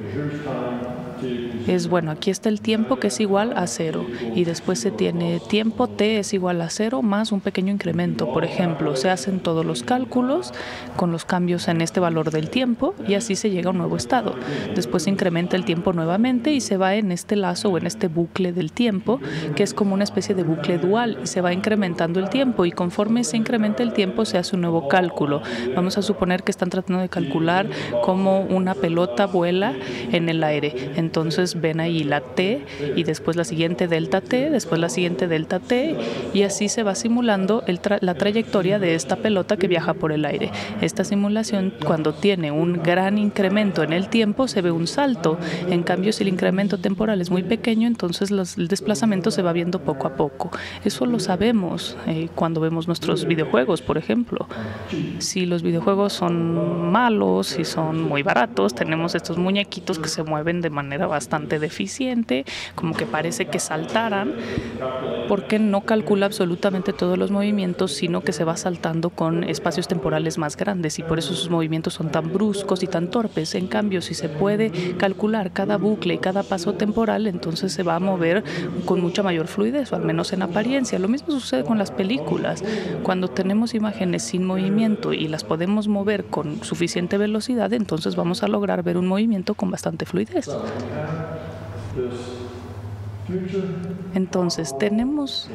es, bueno, aquí está el tiempo que es igual a 0 y después se tiene tiempo t es igual a 0 más un pequeño incremento. Por ejemplo, se hacen todos los cálculos con los cambios en este valor del tiempo y así se llega a un nuevo estado. Después se incrementa el tiempo nuevamente y se va en este lazo o en este bucle del tiempo, que es como una especie de bucle dual, y se va incrementando el tiempo, y conforme se incrementa el tiempo se hace un nuevo cálculo. Vamos a suponer que están tratando de calcular cómo una pelota vuela en el aire. Entonces ven ahí la t y después la siguiente delta t, después la siguiente delta t, y así se va simulando la trayectoria de esta pelota que viaja por el aire. Esta simulación, cuando tiene un gran incremento en el tiempo, se ve un salto. En cambio, si el incremento temporal es muy pequeño, entonces el desplazamiento se va viendo poco a poco. Eso lo sabemos cuando vemos nuestros videojuegos, por ejemplo. Si los videojuegos son malos y son muy baratos, tenemos estos muñequitos que se mueven de manera bastante deficiente, como que parece que saltaran, porque no calcula absolutamente todos los movimientos, sino que se va saltando con espacios temporales más grandes, y por eso sus movimientos son tan bruscos y tan torpes. En cambio, si se puede calcular cada bucle y cada paso temporal, entonces se va a mover con mucha mayor fluidez, o al menos en apariencia. Lo mismo sucede con las películas. Cuando tenemos imágenes sin movimiento y las podemos mover con suficiente velocidad, entonces vamos a lograr ver un movimiento con bastante fluidez. Entonces, tenemos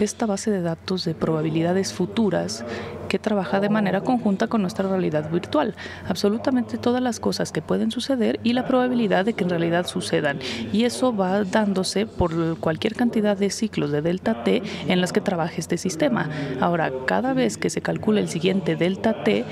esta base de datos de probabilidades futuras que trabaja de manera conjunta con nuestra realidad virtual. Absolutamente todas las cosas que pueden suceder y la probabilidad de que en realidad sucedan. Y eso va dándose por cualquier cantidad de ciclos de delta T en las que trabaje este sistema. Ahora, cada vez que se calcula el siguiente delta T,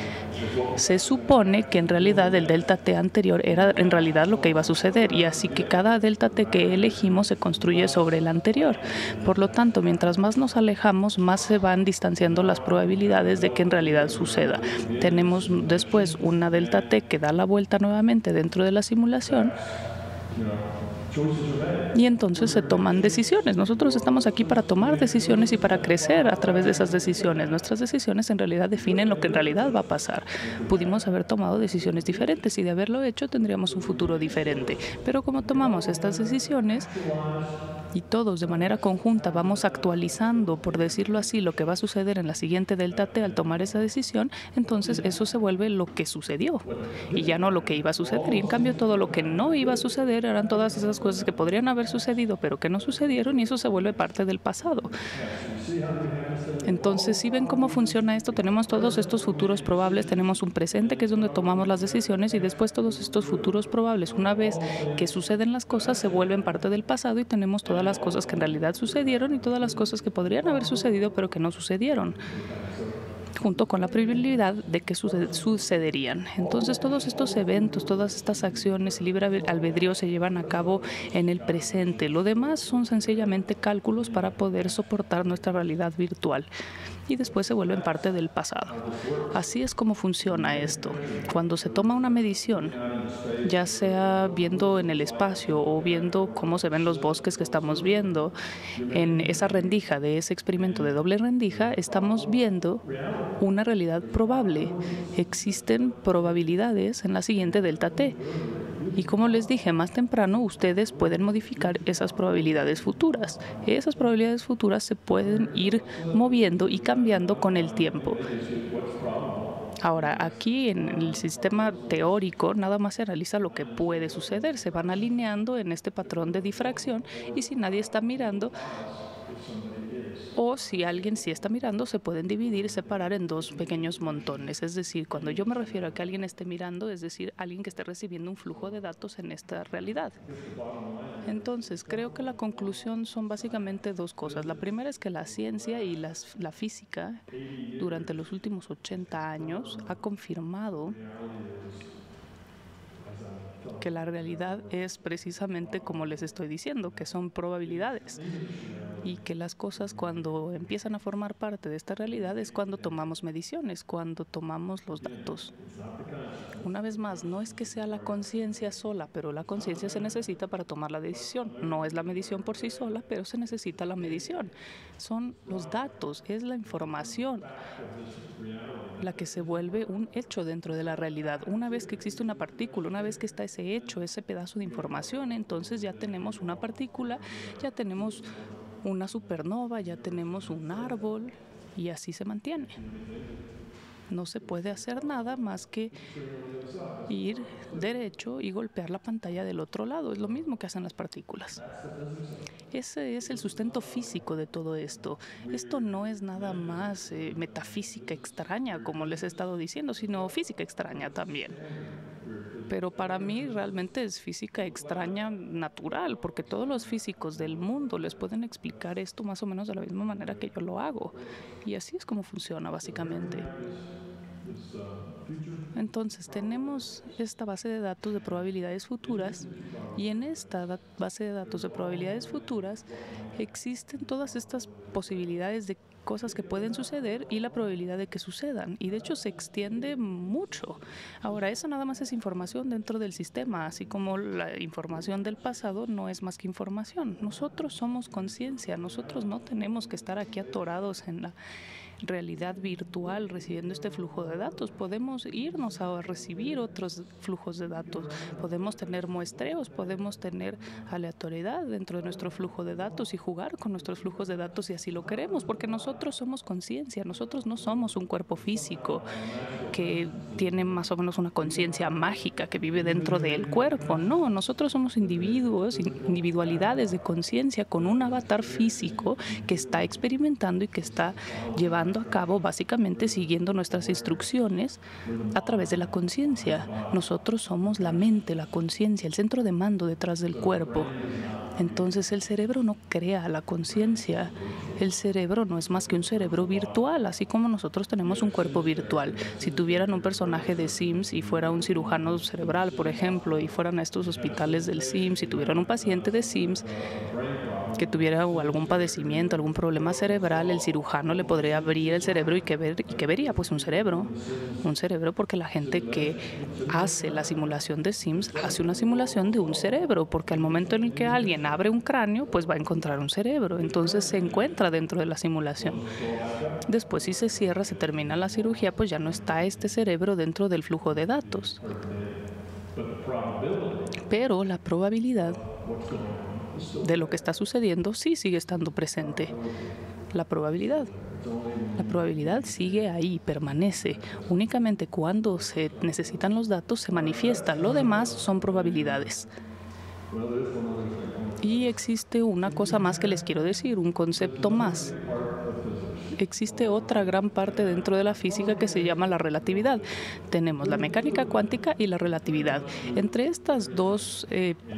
se supone que en realidad el delta T anterior era en realidad lo que iba a suceder, y así que cada delta T que elegimos se construye sobre el anterior. Por lo tanto, mientras más nos alejamos, más se van distanciando las probabilidades de que en realidad suceda. Tenemos después una delta T que da la vuelta nuevamente dentro de la simulación, y entonces se toman decisiones. Nosotros estamos aquí para tomar decisiones y para crecer a través de esas decisiones. Nuestras decisiones en realidad definen lo que en realidad va a pasar. Pudimos haber tomado decisiones diferentes y de haberlo hecho tendríamos un futuro diferente. Pero como tomamos estas decisiones y todos de manera conjunta vamos actualizando, por decirlo así, lo que va a suceder en la siguiente delta T al tomar esa decisión, entonces eso se vuelve lo que sucedió y ya no lo que iba a suceder. Y en cambio todo lo que no iba a suceder eran todas esas cosas que podrían haber sucedido pero que no sucedieron, y eso se vuelve parte del pasado. Entonces, si ven cómo funciona esto, tenemos todos estos futuros probables, tenemos un presente que es donde tomamos las decisiones, y después todos estos futuros probables, una vez que suceden las cosas, se vuelven parte del pasado, y tenemos todas las cosas que en realidad sucedieron y todas las cosas que podrían haber sucedido pero que no sucedieron, junto con la probabilidad de que sucederían. Entonces, todos estos eventos, todas estas acciones y libre albedrío se llevan a cabo en el presente. Lo demás son sencillamente cálculos para poder soportar nuestra realidad virtual, y después se vuelven parte del pasado. Así es como funciona esto. Cuando se toma una medición, ya sea viendo en el espacio o viendo cómo se ven los bosques que estamos viendo, en esa rendija de ese experimento de doble rendija, estamos viendo una realidad probable. Existen probabilidades en la siguiente delta T. Y como les dije más temprano, ustedes pueden modificar esas probabilidades futuras. Esas probabilidades futuras se pueden ir moviendo y cambiando con el tiempo. Ahora, aquí en el sistema teórico nada más se analiza lo que puede suceder. Se van alineando en este patrón de difracción, y si nadie está mirando, o si alguien sí está mirando, se pueden dividir y separar en dos pequeños montones. Es decir, cuando yo me refiero a que alguien esté mirando, es decir, alguien que esté recibiendo un flujo de datos en esta realidad. Entonces, creo que la conclusión son básicamente dos cosas. La primera es que la ciencia y la física durante los últimos 80 años ha confirmado que la realidad es precisamente como les estoy diciendo, que son probabilidades, y que las cosas cuando empiezan a formar parte de esta realidad es cuando tomamos mediciones, cuando tomamos los datos. Una vez más, no es que sea la conciencia sola, pero la conciencia se necesita para tomar la decisión. No es la medición por sí sola, pero se necesita la medición. Son los datos, es la información la que se vuelve un hecho dentro de la realidad. Una vez que existe una partícula, una vez que está ese hecho, ese pedazo de información, entonces ya tenemos una partícula, ya tenemos una supernova, ya tenemos un árbol, y así se mantiene. No se puede hacer nada más que ir derecho y golpear la pantalla del otro lado. Es lo mismo que hacen las partículas. Ese es el sustento físico de todo esto. Esto no es nada más metafísica extraña, como les he estado diciendo, sino física extraña también. Pero para mí realmente es física extraña natural, porque todos los físicos del mundo les pueden explicar esto más o menos de la misma manera que yo lo hago. Y así es como funciona básicamente. Entonces, tenemos esta base de datos de probabilidades futuras, y en esta base de datos de probabilidades futuras existen todas estas posibilidades de cosas que pueden suceder y la probabilidad de que sucedan, y de hecho se extiende mucho. Ahora, eso nada más es información dentro del sistema, así como la información del pasado no es más que información. Nosotros somos conciencia, nosotros no tenemos que estar aquí atorados en la realidad virtual recibiendo este flujo de datos. Podemos irnos a recibir otros flujos de datos, podemos tener muestreos, podemos tener aleatoriedad dentro de nuestro flujo de datos y jugar con nuestros flujos de datos si así lo queremos, porque nosotros somos conciencia, nosotros no somos un cuerpo físico que tiene más o menos una conciencia mágica que vive dentro del cuerpo. No, nosotros somos individuos, individualidades de conciencia con un avatar físico que está experimentando y que está llevando llevando a cabo básicamente siguiendo nuestras instrucciones a través de la conciencia. Nosotros somos la mente, la conciencia, el centro de mando detrás del cuerpo. Entonces el cerebro no crea la conciencia. El cerebro no es más que un cerebro virtual, así como nosotros tenemos un cuerpo virtual. Si tuvieran un personaje de Sims y fuera un cirujano cerebral, por ejemplo, y fueran a estos hospitales del Sims y tuvieran un paciente de Sims que tuviera algún padecimiento, algún problema cerebral, el cirujano le podría abrir el cerebro y ¿qué vería? Pues un cerebro, porque la gente que hace la simulación de Sims hace una simulación de un cerebro, porque al momento en el que alguien abre un cráneo, pues va a encontrar un cerebro, entonces se encuentra dentro de la simulación. Después, si se cierra, se termina la cirugía, pues ya no está este cerebro dentro del flujo de datos. Pero la probabilidad de lo que está sucediendo sí sigue estando presente. La probabilidad sigue ahí, permanece. Únicamente cuando se necesitan los datos se manifiesta. Lo demás son probabilidades. Y existe una cosa más que les quiero decir, un concepto más. Existe otra gran parte dentro de la física que se llama la relatividad. Tenemos la mecánica cuántica y la relatividad. Entre estas dos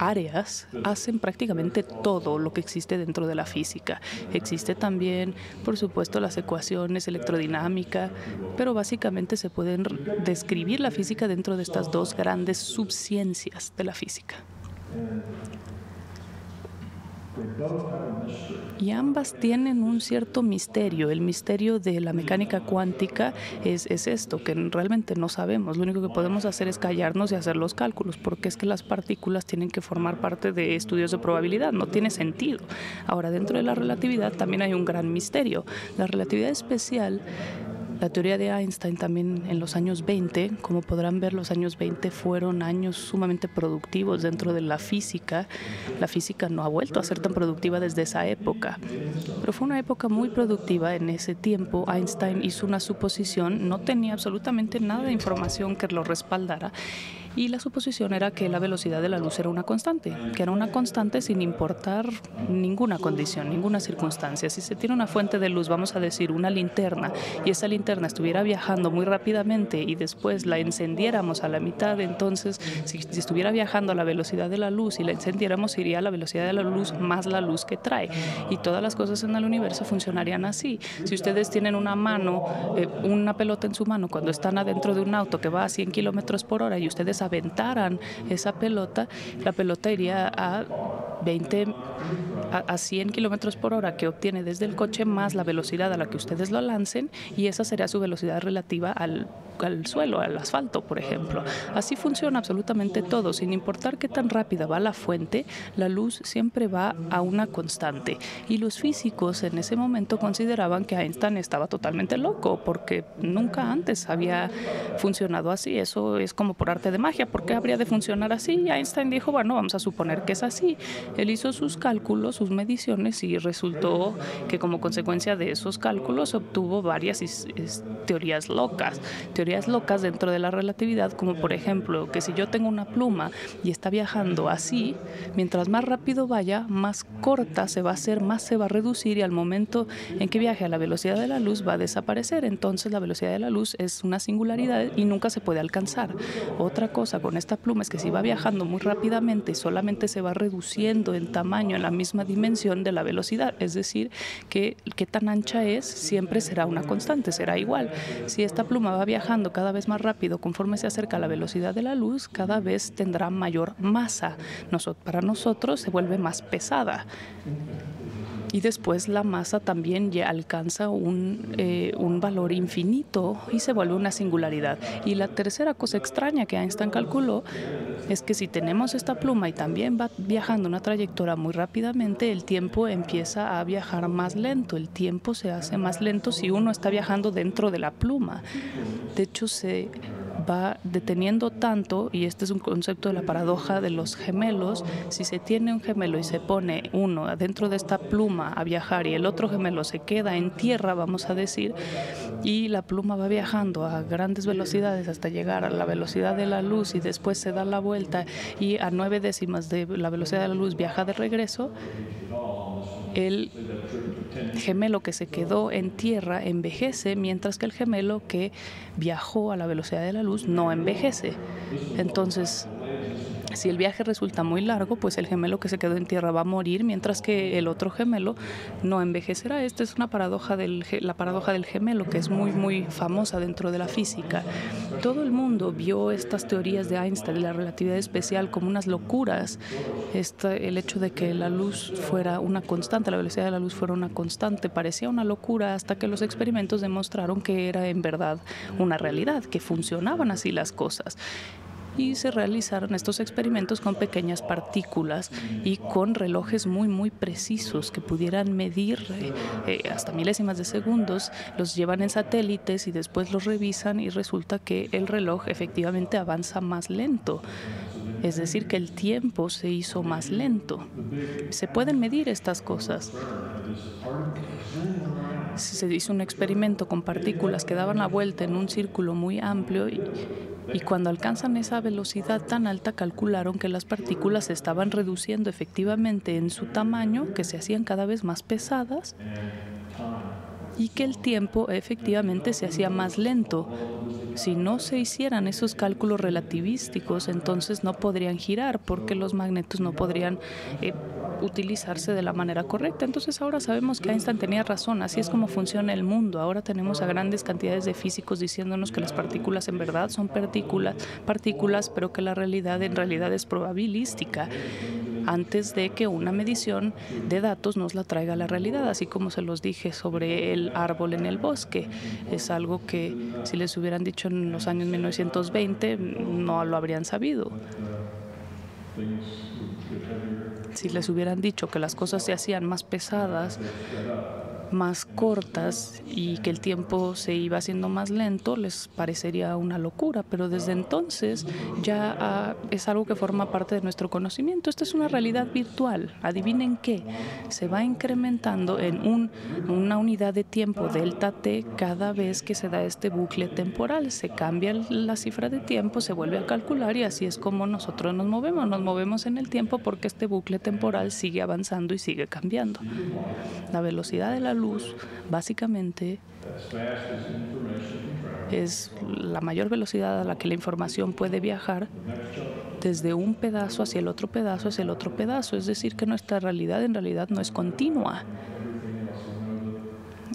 áreas hacen prácticamente todo lo que existe dentro de la física. Existe también, por supuesto, las ecuaciones, electrodinámica, pero básicamente se pueden describir la física dentro de estas dos grandes subciencias de la física. Y ambas tienen un cierto misterio. El misterio de la mecánica cuántica es esto, que realmente no sabemos. Lo único que podemos hacer es callarnos y hacer los cálculos, porque es que las partículas tienen que formar parte de estudios de probabilidad. No tiene sentido. Ahora, dentro de la relatividad también hay un gran misterio. La relatividad especial, la teoría de Einstein también en los años 20, como podrán ver, los años 20 fueron años sumamente productivos dentro de la física. La física no ha vuelto a ser tan productiva desde esa época, pero fue una época muy productiva. En ese tiempo Einstein hizo una suposición, no tenía absolutamente nada de información que lo respaldara, y la suposición era que la velocidad de la luz era una constante, que era una constante sin importar ninguna condición, ninguna circunstancia. Si se tiene una fuente de luz, vamos a decir una linterna, y esa linterna estuviera viajando muy rápidamente y después la encendiéramos a la mitad, entonces si estuviera viajando a la velocidad de la luz y la encendiéramos, iría a la velocidad de la luz más la luz que trae, y todas las cosas en el universo funcionarían así. Si ustedes tienen una pelota en su mano cuando están adentro de un auto que va a 100 kilómetros por hora y ustedes aventaran esa pelota, la pelota iría a 100 kilómetros por hora que obtiene desde el coche más la velocidad a la que ustedes lo lancen, y esa sería su velocidad relativa al suelo, al asfalto, por ejemplo. Así funciona absolutamente todo. Sin importar qué tan rápida va la fuente, la luz siempre va a una constante. Y los físicos en ese momento consideraban que Einstein estaba totalmente loco, porque nunca antes había funcionado así. Eso es como por arte de magia. ¿Por qué habría de funcionar así? Y Einstein dijo, bueno, vamos a suponer que es así. Él hizo sus cálculos, sus mediciones, y resultó que como consecuencia de esos cálculos obtuvo varias teorías locas dentro de la relatividad, como por ejemplo que si yo tengo una pluma y está viajando así, mientras más rápido vaya, más corta se va a hacer, más se va a reducir, y al momento en que viaje a la velocidad de la luz va a desaparecer. Entonces la velocidad de la luz es una singularidad y nunca se puede alcanzar. Otra cosa con esta pluma es que si va viajando muy rápidamente, solamente se va reduciendo en tamaño en la misma dimensión de la velocidad, es decir, que qué tan ancha es siempre será una constante, será igual. Si esta pluma va viajando cada vez más rápido conforme se acerca a la velocidad de la luz, cada vez tendrá mayor masa. Para nosotros se vuelve más pesada. Y después la masa también ya alcanza un valor infinito y se vuelve una singularidad. Y la tercera cosa extraña que Einstein calculó es que si tenemos esta pluma y también va viajando una trayectoria muy rápidamente, el tiempo empieza a viajar más lento. El tiempo se hace más lento si uno está viajando dentro de la pluma. De hecho, se va deteniendo tanto, y este es un concepto de la paradoja de los gemelos. Si se tiene un gemelo y se pone uno dentro de esta pluma a viajar y el otro gemelo se queda en tierra, vamos a decir, y la pluma va viajando a grandes velocidades hasta llegar a la velocidad de la luz y después se da la vuelta y a 9 décimas de la velocidad de la luz viaja de regreso, el gemelo que se quedó en tierra envejece, mientras que el gemelo que viajó a la velocidad de la luz no envejece. Entonces, si el viaje resulta muy largo, pues el gemelo que se quedó en tierra va a morir, mientras que el otro gemelo no envejecerá. Esta es una paradoja la paradoja del gemelo, que es muy, muy famosa dentro de la física. Todo el mundo vio estas teorías de Einstein de la relatividad especial como unas locuras. El hecho de que la luz fuera una constante, la velocidad de la luz fuera una constante, parecía una locura hasta que los experimentos demostraron que era en verdad una realidad, que funcionaban así las cosas. Y se realizaron estos experimentos con pequeñas partículas y con relojes muy, muy precisos que pudieran medir hasta milésimas de segundos. Los llevan en satélites y después los revisan y resulta que el reloj efectivamente avanza más lento. Es decir, que el tiempo se hizo más lento. Se pueden medir estas cosas. Se hizo un experimento con partículas que daban la vuelta en un círculo muy amplio y cuando alcanzan esa velocidad tan alta calcularon que las partículas se estaban reduciendo efectivamente en su tamaño, que se hacían cada vez más pesadas y que el tiempo efectivamente se hacía más lento. Si no se hicieran esos cálculos relativísticos, entonces no podrían girar porque los magnetos no podrían utilizarse de la manera correcta. Entonces ahora sabemos que Einstein tenía razón, así es como funciona el mundo. Ahora tenemos a grandes cantidades de físicos diciéndonos que las partículas en verdad son partículas, pero que la realidad en realidad es probabilística, antes de que una medición de datos nos la traiga a la realidad, así como se los dije sobre el árbol en el bosque. Es algo que si les hubieran dicho en los años 1920 no lo habrían sabido. Si les hubieran dicho que las cosas se hacían más pesadas, más cortas y que el tiempo se iba haciendo más lento, les parecería una locura, pero desde entonces ya es algo que forma parte de nuestro conocimiento. Esta es una realidad virtual. Adivinen qué, se va incrementando en una unidad de tiempo delta t cada vez que se da este bucle temporal. Se cambia la cifra de tiempo, se vuelve a calcular y así es como nosotros nos movemos. Nos movemos en el tiempo porque este bucle temporal sigue avanzando y sigue cambiando. La velocidad de la luz, básicamente, es la mayor velocidad a la que la información puede viajar desde un pedazo hacia el otro pedazo, hacia el otro pedazo. Es decir, que nuestra realidad en realidad no es continua.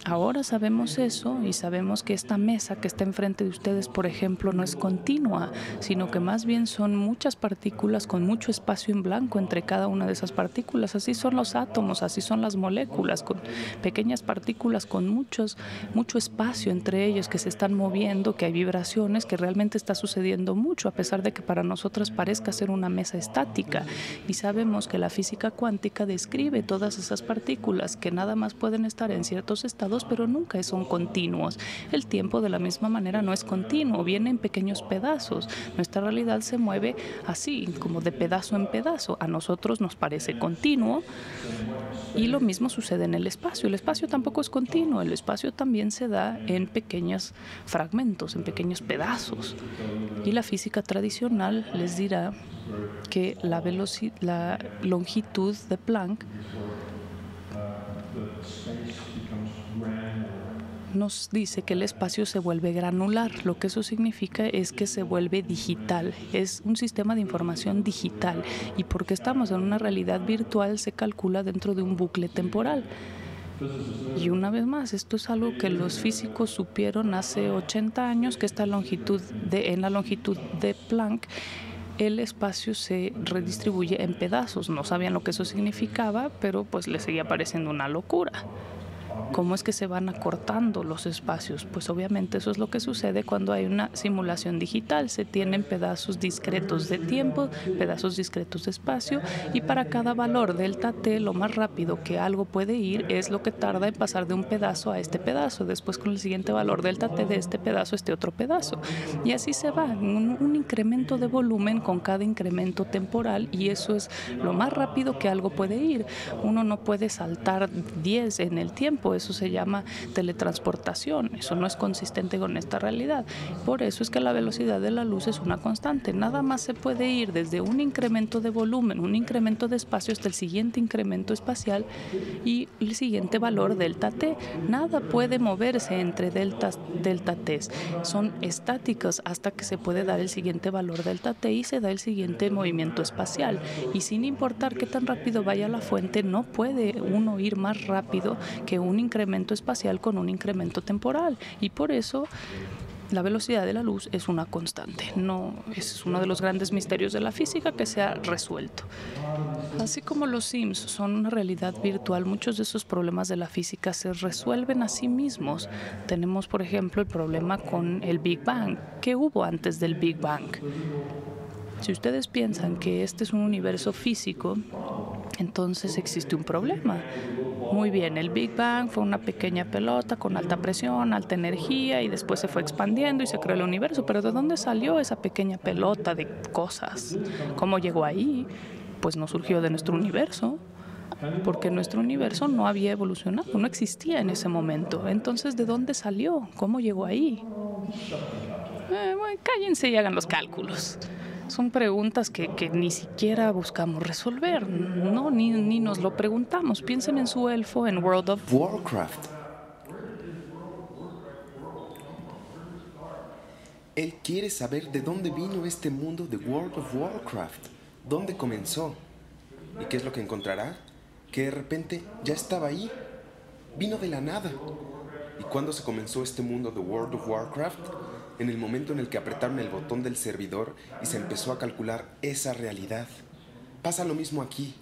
Ahora sabemos eso y sabemos que esta mesa que está enfrente de ustedes, por ejemplo, no es continua, sino que más bien son muchas partículas con mucho espacio en blanco entre cada una de esas partículas. Así son los átomos, así son las moléculas, con pequeñas partículas con mucho espacio entre ellos que se están moviendo, que hay vibraciones, que realmente está sucediendo mucho, a pesar de que para nosotros parezca ser una mesa estática. Y sabemos que la física cuántica describe todas esas partículas que nada más pueden estar en ciertos estados, pero nunca son continuos. El tiempo de la misma manera no es continuo, viene en pequeños pedazos. Nuestra realidad se mueve así, como de pedazo en pedazo. A nosotros nos parece continuo y lo mismo sucede en el espacio. El espacio tampoco es continuo, el espacio también se da en pequeños fragmentos, en pequeños pedazos. Y la física tradicional les dirá que la longitud de Planck nos dice que el espacio se vuelve granular. Lo que eso significa es que se vuelve digital. Es un sistema de información digital. Y porque estamos en una realidad virtual, se calcula dentro de un bucle temporal. Y una vez más, esto es algo que los físicos supieron hace 80 años, que en la longitud de Planck, el espacio se redistribuye en pedazos. No sabían lo que eso significaba, pero pues les seguía pareciendo una locura. ¿Cómo es que se van acortando los espacios? Pues obviamente eso es lo que sucede cuando hay una simulación digital. Se tienen pedazos discretos de tiempo, pedazos discretos de espacio, y para cada valor delta t, lo más rápido que algo puede ir es lo que tarda en pasar de un pedazo a este pedazo. Después, con el siguiente valor delta t de este pedazo a este otro pedazo. Y así se va, un incremento de volumen con cada incremento temporal, y eso es lo más rápido que algo puede ir. Uno no puede saltar 10 en el tiempo. tiempo. Eso se llama teletransportación. Eso no es consistente con esta realidad. Por eso es que la velocidad de la luz es una constante. Nada más se puede ir desde un incremento de volumen, un incremento de espacio, hasta el siguiente incremento espacial y el siguiente valor delta t. Nada puede moverse entre delta t. Son estáticos hasta que se puede dar el siguiente valor delta t y se da el siguiente movimiento espacial. Y sin importar qué tan rápido vaya la fuente, no puede uno ir más rápido que un incremento espacial con un incremento temporal. Y por eso la velocidad de la luz es una constante. No, es uno de los grandes misterios de la física que se ha resuelto. Así como los Sims son una realidad virtual, muchos de esos problemas de la física se resuelven a sí mismos. Tenemos, por ejemplo, el problema con el Big Bang. ¿Qué hubo antes del Big Bang? Si ustedes piensan que este es un universo físico, entonces existe un problema. Muy bien, el Big Bang fue una pequeña pelota con alta presión, alta energía y después se fue expandiendo y se creó el universo. Pero ¿de dónde salió esa pequeña pelota de cosas? ¿Cómo llegó ahí? Pues no surgió de nuestro universo, porque nuestro universo no había evolucionado, no existía en ese momento. Entonces, ¿de dónde salió? ¿Cómo llegó ahí? Bueno, cállense y hagan los cálculos. Son preguntas que ni siquiera buscamos resolver, no, ni nos lo preguntamos. Piensen en su elfo en World of Warcraft. Él quiere saber de dónde vino este mundo de World of Warcraft, dónde comenzó y qué es lo que encontrará, que de repente ya estaba ahí, vino de la nada. ¿Y cuándo se comenzó este mundo de World of Warcraft? En el momento en el que apretaron el botón del servidor y se empezó a calcular esa realidad. Pasa lo mismo aquí.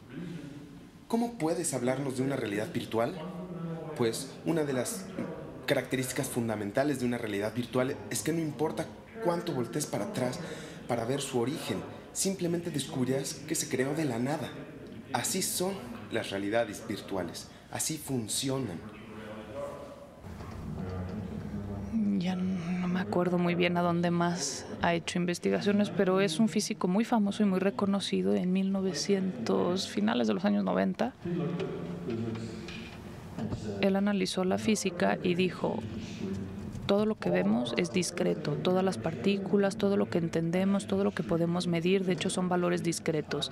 ¿Cómo puedes hablarnos de una realidad virtual? Pues una de las características fundamentales de una realidad virtual es que no importa cuánto voltees para atrás para ver su origen, simplemente descubrirás que se creó de la nada. Así son las realidades virtuales, así funcionan. Ya no me acuerdo muy bien a dónde más ha hecho investigaciones, pero es un físico muy famoso y muy reconocido en 1900, finales de los años 90. Él analizó la física y dijo: todo lo que vemos es discreto, todas las partículas, todo lo que entendemos, todo lo que podemos medir, de hecho son valores discretos.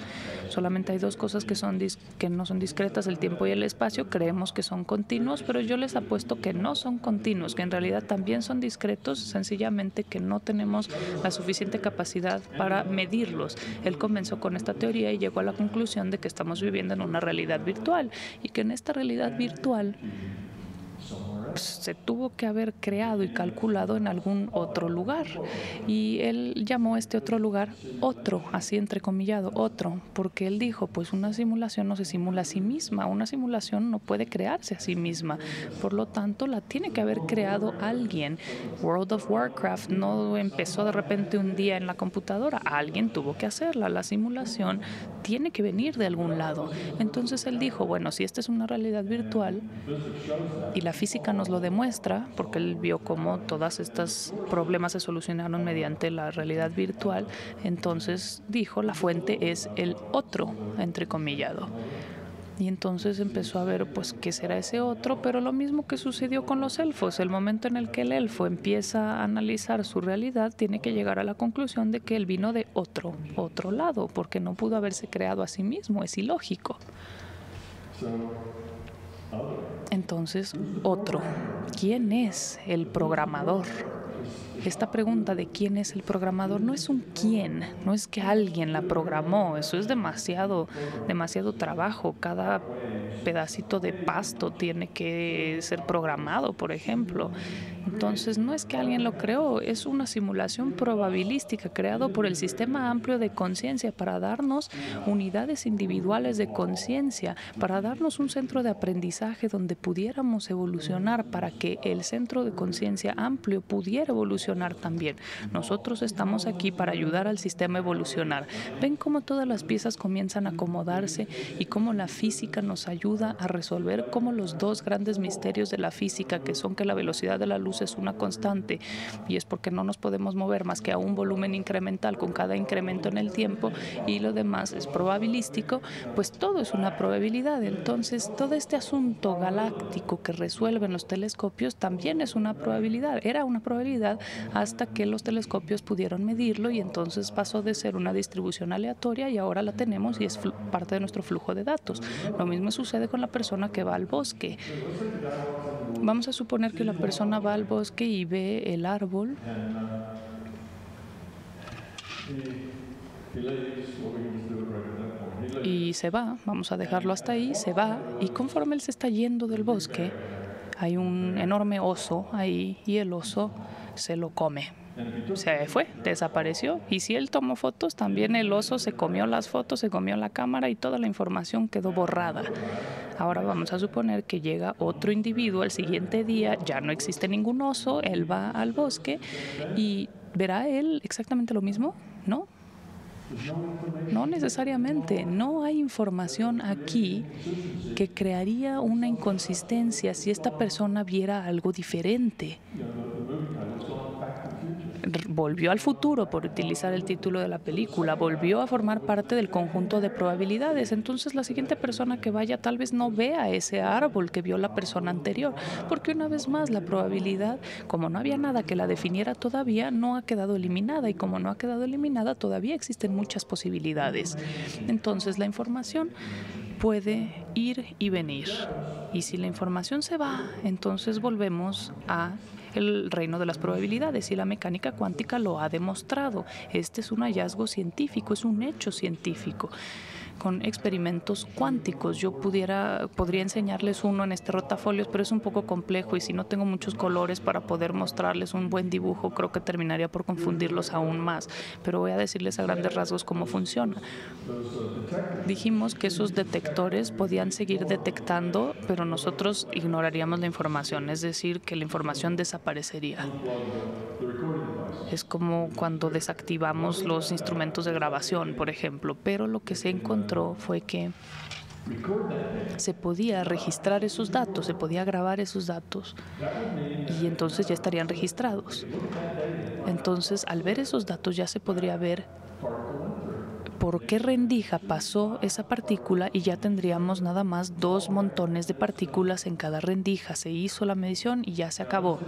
Solamente hay dos cosas que no son discretas, el tiempo y el espacio. Creemos que son continuos, pero yo les apuesto que no son continuos, que en realidad también son discretos, sencillamente que no tenemos la suficiente capacidad para medirlos. Él comenzó con esta teoría y llegó a la conclusión de que estamos viviendo en una realidad virtual y que en esta realidad virtual se tuvo que haber creado y calculado en algún otro lugar. Y él llamó a este otro lugar otro, así entrecomillado, otro, porque él dijo, pues una simulación no se simula a sí misma, una simulación no puede crearse a sí misma, por lo tanto la tiene que haber creado alguien. World of Warcraft no empezó de repente un día en la computadora, alguien tuvo que hacerla, la simulación tiene que venir de algún lado. Entonces él dijo, bueno, si esta es una realidad virtual y la física nos lo demuestra, porque él vio cómo todos estos problemas se solucionaron mediante la realidad virtual, entonces dijo, la fuente es el otro, entrecomillado. Y entonces empezó a ver, pues, qué será ese otro, pero lo mismo que sucedió con los elfos. El momento en el que el elfo empieza a analizar su realidad, tiene que llegar a la conclusión de que él vino de otro lado, porque no pudo haberse creado a sí mismo, es ilógico. Entonces, otro. ¿Quién es el programador? Esta pregunta de quién es el programador no es un quién, no es que alguien la programó, eso es demasiado trabajo. Cada pedacito de pasto tiene que ser programado, por ejemplo. Entonces, no es que alguien lo creó, es una simulación probabilística creado por el sistema amplio de conciencia para darnos unidades individuales de conciencia, para darnos un centro de aprendizaje donde pudiéramos evolucionar, para que el centro de conciencia amplio pudiera evolucionar evolucionar también. Nosotros estamos aquí para ayudar al sistema a evolucionar. Ven cómo todas las piezas comienzan a acomodarse y cómo la física nos ayuda a resolver cómo los dos grandes misterios de la física, que son que la velocidad de la luz es una constante y es porque no nos podemos mover más que a un volumen incremental con cada incremento en el tiempo, y lo demás es probabilístico, pues todo es una probabilidad. Entonces, todo este asunto galáctico que resuelven los telescopios también es una probabilidad. Era una probabilidad hasta que los telescopios pudieron medirlo y entonces pasó de ser una distribución aleatoria y ahora la tenemos y es parte de nuestro flujo de datos. Lo mismo sucede con la persona que va al bosque. Vamos a suponer que la persona va al bosque y ve el árbol y se va, vamos a dejarlo hasta ahí, se va, y conforme él se está yendo del bosque, hay un enorme oso ahí y el oso se lo come. Se fue, desapareció, y si él tomó fotos, también el oso se comió las fotos, se comió la cámara y toda la información quedó borrada. Ahora vamos a suponer que llega otro individuo al siguiente día, ya no existe ningún oso, él va al bosque y ¿verá él exactamente lo mismo? ¿No? No necesariamente, no hay información aquí que crearía una inconsistencia si esta persona viera algo diferente. Volvió al futuro, por utilizar el título de la película, volvió a formar parte del conjunto de probabilidades. Entonces la siguiente persona que vaya tal vez no vea ese árbol que vio la persona anterior, porque una vez más la probabilidad, como no había nada que la definiera todavía, no ha quedado eliminada, y como no ha quedado eliminada todavía existen muchas posibilidades. Entonces la información puede ir y venir, y si la información se va, entonces volvemos a el reino de las probabilidades, y la mecánica cuántica lo ha demostrado. Este es un hallazgo científico, es un hecho científico con experimentos cuánticos. Yo podría enseñarles uno en este rotafolios, pero es un poco complejo, y si no tengo muchos colores para poder mostrarles un buen dibujo, creo que terminaría por confundirlos aún más. Pero voy a decirles a grandes rasgos cómo funciona. Dijimos que esos detectores podían seguir detectando, pero nosotros ignoraríamos la información, es decir, que la información desaparecería. Es como cuando desactivamos los instrumentos de grabación, por ejemplo, pero lo que se encontró fue que se podía registrar esos datos, se podía grabar esos datos, y entonces ya estarían registrados. Entonces, al ver esos datos ya se podría ver por qué rendija pasó esa partícula, y ya tendríamos nada más 2 montones de partículas en cada rendija. Se hizo la medición y ya se acabó.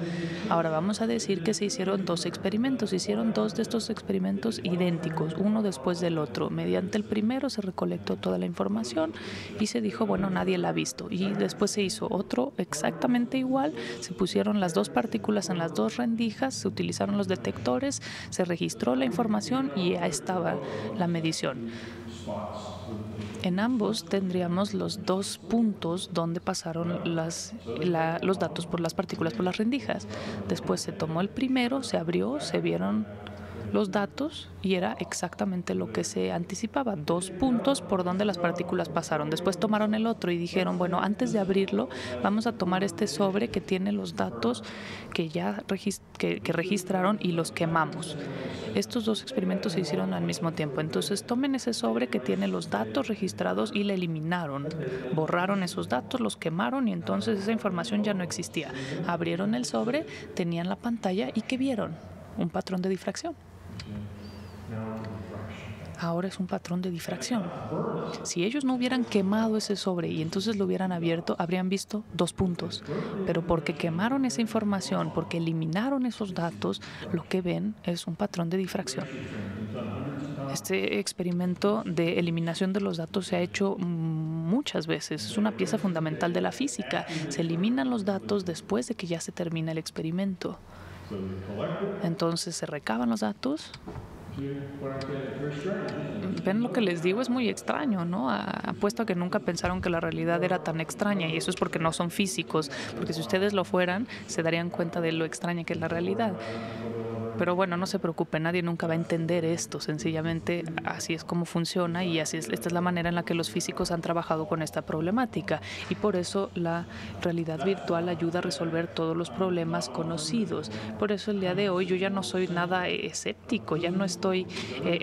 Ahora vamos a decir que se hicieron 2 experimentos. Se hicieron 2 de estos experimentos idénticos, uno después del otro. Mediante el primero se recolectó toda la información y se dijo, bueno, nadie la ha visto. Y después se hizo otro exactamente igual. Se pusieron las 2 partículas en las 2 rendijas, se utilizaron los detectores, se registró la información y ya estaba la medición. En ambos tendríamos los 2 puntos donde pasaron los datos por las partículas por las rendijas. Después se tomó el primero, se abrió, se vieron los datos y era exactamente lo que se anticipaba, 2 puntos por donde las partículas pasaron. Después tomaron el otro y dijeron, bueno, antes de abrirlo vamos a tomar este sobre que tiene los datos que ya registraron y los quemamos. Estos 2 experimentos se hicieron al mismo tiempo. Entonces tomen ese sobre que tiene los datos registrados y le eliminaron, borraron esos datos, los quemaron, y entonces esa información ya no existía. Abrieron el sobre, tenían la pantalla y ¿qué vieron? Un patrón de difracción. Ahora es un patrón de difracción. Si ellos no hubieran quemado ese sobre y entonces lo hubieran abierto, habrían visto 2 puntos. Pero porque quemaron esa información, porque eliminaron esos datos, lo que ven es un patrón de difracción. Este experimento de eliminación de los datos se ha hecho muchas veces. Es una pieza fundamental de la física. Se eliminan los datos después de que ya se termina el experimento. Entonces se recaban los datos. Ven lo que les digo, es muy extraño, ¿no? Apuesto a que nunca pensaron que la realidad era tan extraña, y eso es porque no son físicos, porque si ustedes lo fueran, se darían cuenta de lo extraña que es la realidad. Pero bueno, no se preocupe, nadie nunca va a entender esto. Sencillamente así es como funciona y esta es la manera en la que los físicos han trabajado con esta problemática. Y por eso la realidad virtual ayuda a resolver todos los problemas conocidos. Por eso el día de hoy yo ya no soy nada escéptico, ya no estoy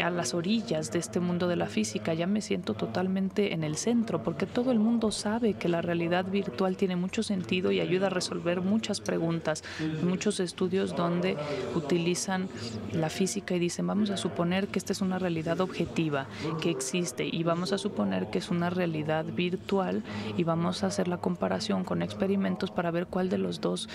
a las orillas de este mundo de la física, ya me siento totalmente en el centro, porque todo el mundo sabe que la realidad virtual tiene mucho sentido y ayuda a resolver muchas preguntas. Hay muchos estudios donde utilizan la física y dicen, vamos a suponer que esta es una realidad objetiva que existe y vamos a suponer que es una realidad virtual y vamos a hacer la comparación con experimentos para ver cuál de los dos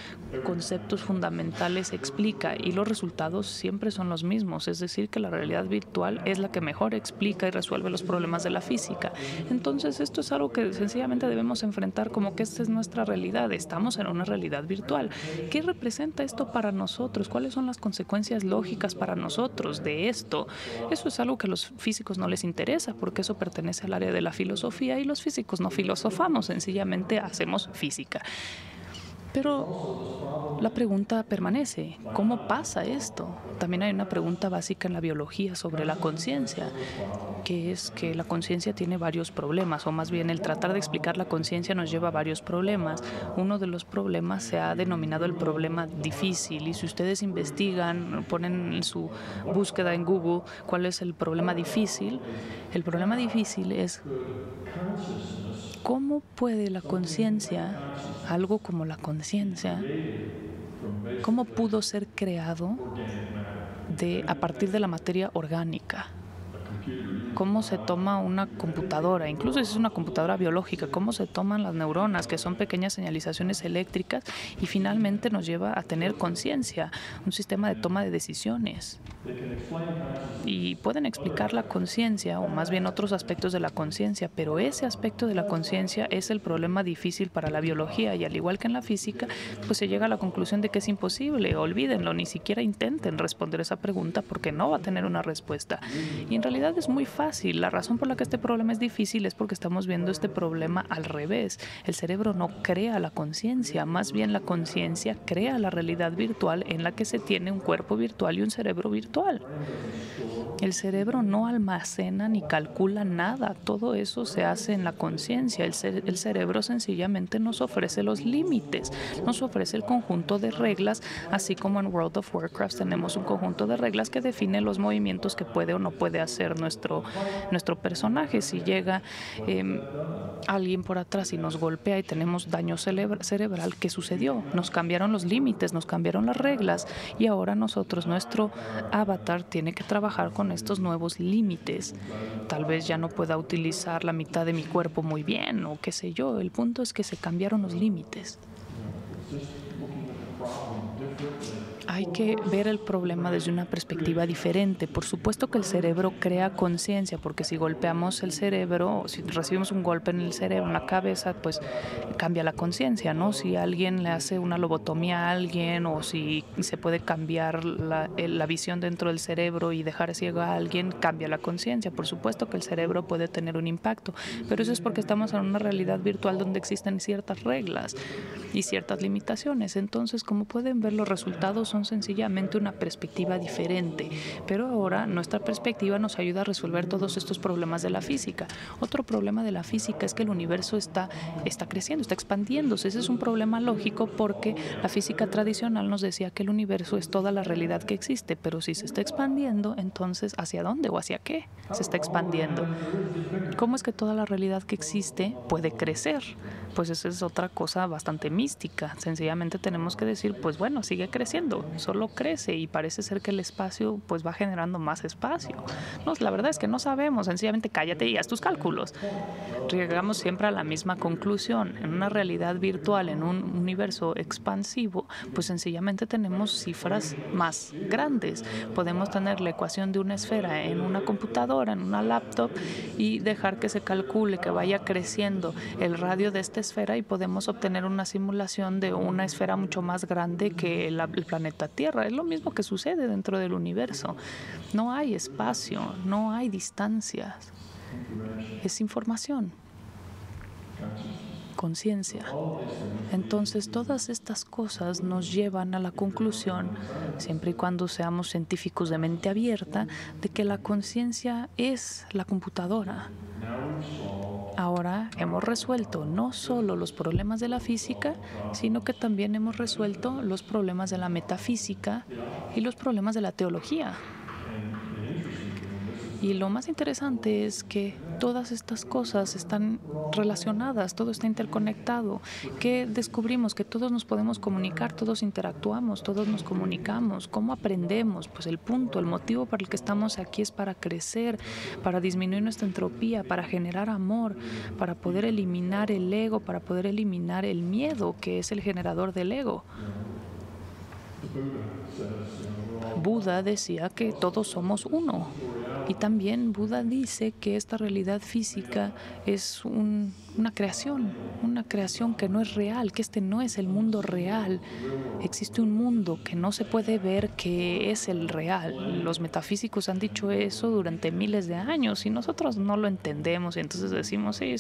conceptos fundamentales se explica, y los resultados siempre son los mismos, es decir, que la realidad virtual es la que mejor explica y resuelve los problemas de la física. Entonces esto es algo que sencillamente debemos enfrentar como que esta es nuestra realidad, estamos en una realidad virtual. ¿Qué representa esto para nosotros? ¿Cuáles son las consecuencias lógicas para nosotros de esto? Eso es algo que a los físicos no les interesa, porque eso pertenece al área de la filosofía y los físicos no filosofamos, sencillamente hacemos física. Pero la pregunta permanece, ¿cómo pasa esto? También hay una pregunta básica en la biología sobre la conciencia, que es que la conciencia tiene varios problemas, o más bien el tratar de explicar la conciencia nos lleva a varios problemas. Uno de los problemas se ha denominado el problema difícil, y si ustedes investigan, ponen en su búsqueda en Google cuál es el problema difícil es ¿cómo puede la conciencia, algo como la conciencia, cómo pudo ser creado a partir de la materia orgánica? ¿Cómo se toma una computadora? Incluso si es una computadora biológica, ¿cómo se toman las neuronas, que son pequeñas señalizaciones eléctricas, y finalmente nos lleva a tener conciencia, un sistema de toma de decisiones? Y pueden explicar la conciencia, o más bien otros aspectos de la conciencia, pero ese aspecto de la conciencia es el problema difícil para la biología, y al igual que en la física, pues se llega a la conclusión de que es imposible. Olvídenlo, ni siquiera intenten responder esa pregunta porque no va a tener una respuesta. Y en realidad es muy fácil. La razón por la que este problema es difícil es porque estamos viendo este problema al revés. El cerebro no crea la conciencia, más bien la conciencia crea la realidad virtual en la que se tiene un cuerpo virtual y un cerebro virtual. El cerebro no almacena ni calcula nada, todo eso se hace en la conciencia. El cerebro sencillamente nos ofrece los límites, nos ofrece el conjunto de reglas, así como en World of Warcraft tenemos un conjunto de reglas que define los movimientos que puede o no puede hacer nuestro personaje. Si llega alguien por atrás y nos golpea y tenemos daño cerebral, ¿qué sucedió? Nos cambiaron los límites, nos cambiaron las reglas, y ahora nuestro avatar tiene que trabajar con estos nuevos límites. Tal vez ya no pueda utilizar la mitad de mi cuerpo muy bien, o qué sé yo. El punto es que se cambiaron los límites. Hay que ver el problema desde una perspectiva diferente. Por supuesto que el cerebro crea conciencia, porque si golpeamos el cerebro, o si recibimos un golpe en el cerebro, en la cabeza, pues cambia la conciencia, ¿no? Si alguien le hace una lobotomía a alguien, o si se puede cambiar la visión dentro del cerebro y dejar ciego a alguien, cambia la conciencia. Por supuesto que el cerebro puede tener un impacto, pero eso es porque estamos en una realidad virtual donde existen ciertas reglas y ciertas limitaciones. Entonces, como pueden ver, los resultados son sencillamente una perspectiva diferente, pero ahora nuestra perspectiva nos ayuda a resolver todos estos problemas de la física. Otro problema de la física es que el universo está creciendo, está expandiéndose. Ese es un problema lógico, porque la física tradicional nos decía que el universo es toda la realidad que existe, pero si se está expandiendo, entonces ¿hacia dónde o hacia qué se está expandiendo? ¿Cómo es que toda la realidad que existe puede crecer? Pues esa es otra cosa bastante mística. Sencillamente tenemos que decir, pues bueno, sigue creciendo, solo crece, y parece ser que el espacio pues va generando más espacio. No, la verdad es que no sabemos, sencillamente cállate y haz tus cálculos. Llegamos siempre a la misma conclusión. En una realidad virtual, en un universo expansivo, pues sencillamente tenemos cifras más grandes. Podemos tener la ecuación de una esfera en una computadora, en una laptop, y dejar que se calcule, que vaya creciendo el radio de esta esfera, y podemos obtener una simulación de una esfera mucho más grande que el planeta Tierra. Es lo mismo que sucede dentro del universo. No hay espacio, no hay distancias. Es información. conciencia. Entonces, todas estas cosas nos llevan a la conclusión, siempre y cuando seamos científicos de mente abierta, de que la conciencia es la computadora. Ahora hemos resuelto no solo los problemas de la física, sino que también hemos resuelto los problemas de la metafísica y los problemas de la teología. Y lo más interesante es que todas estas cosas están relacionadas, todo está interconectado, que descubrimos que todos nos podemos comunicar, todos interactuamos, todos nos comunicamos. ¿Cómo aprendemos? Pues el punto, el motivo para el que estamos aquí es para crecer, para disminuir nuestra entropía, para generar amor, para poder eliminar el ego, para poder eliminar el miedo, que es el generador del ego. Buda decía que todos somos uno. Y también Buda dice que esta realidad física es una creación que no es real, que este no es el mundo real. Existe un mundo que no se puede ver, que es el real. Los metafísicos han dicho eso durante miles de años y nosotros no lo entendemos. Y entonces decimos, sí,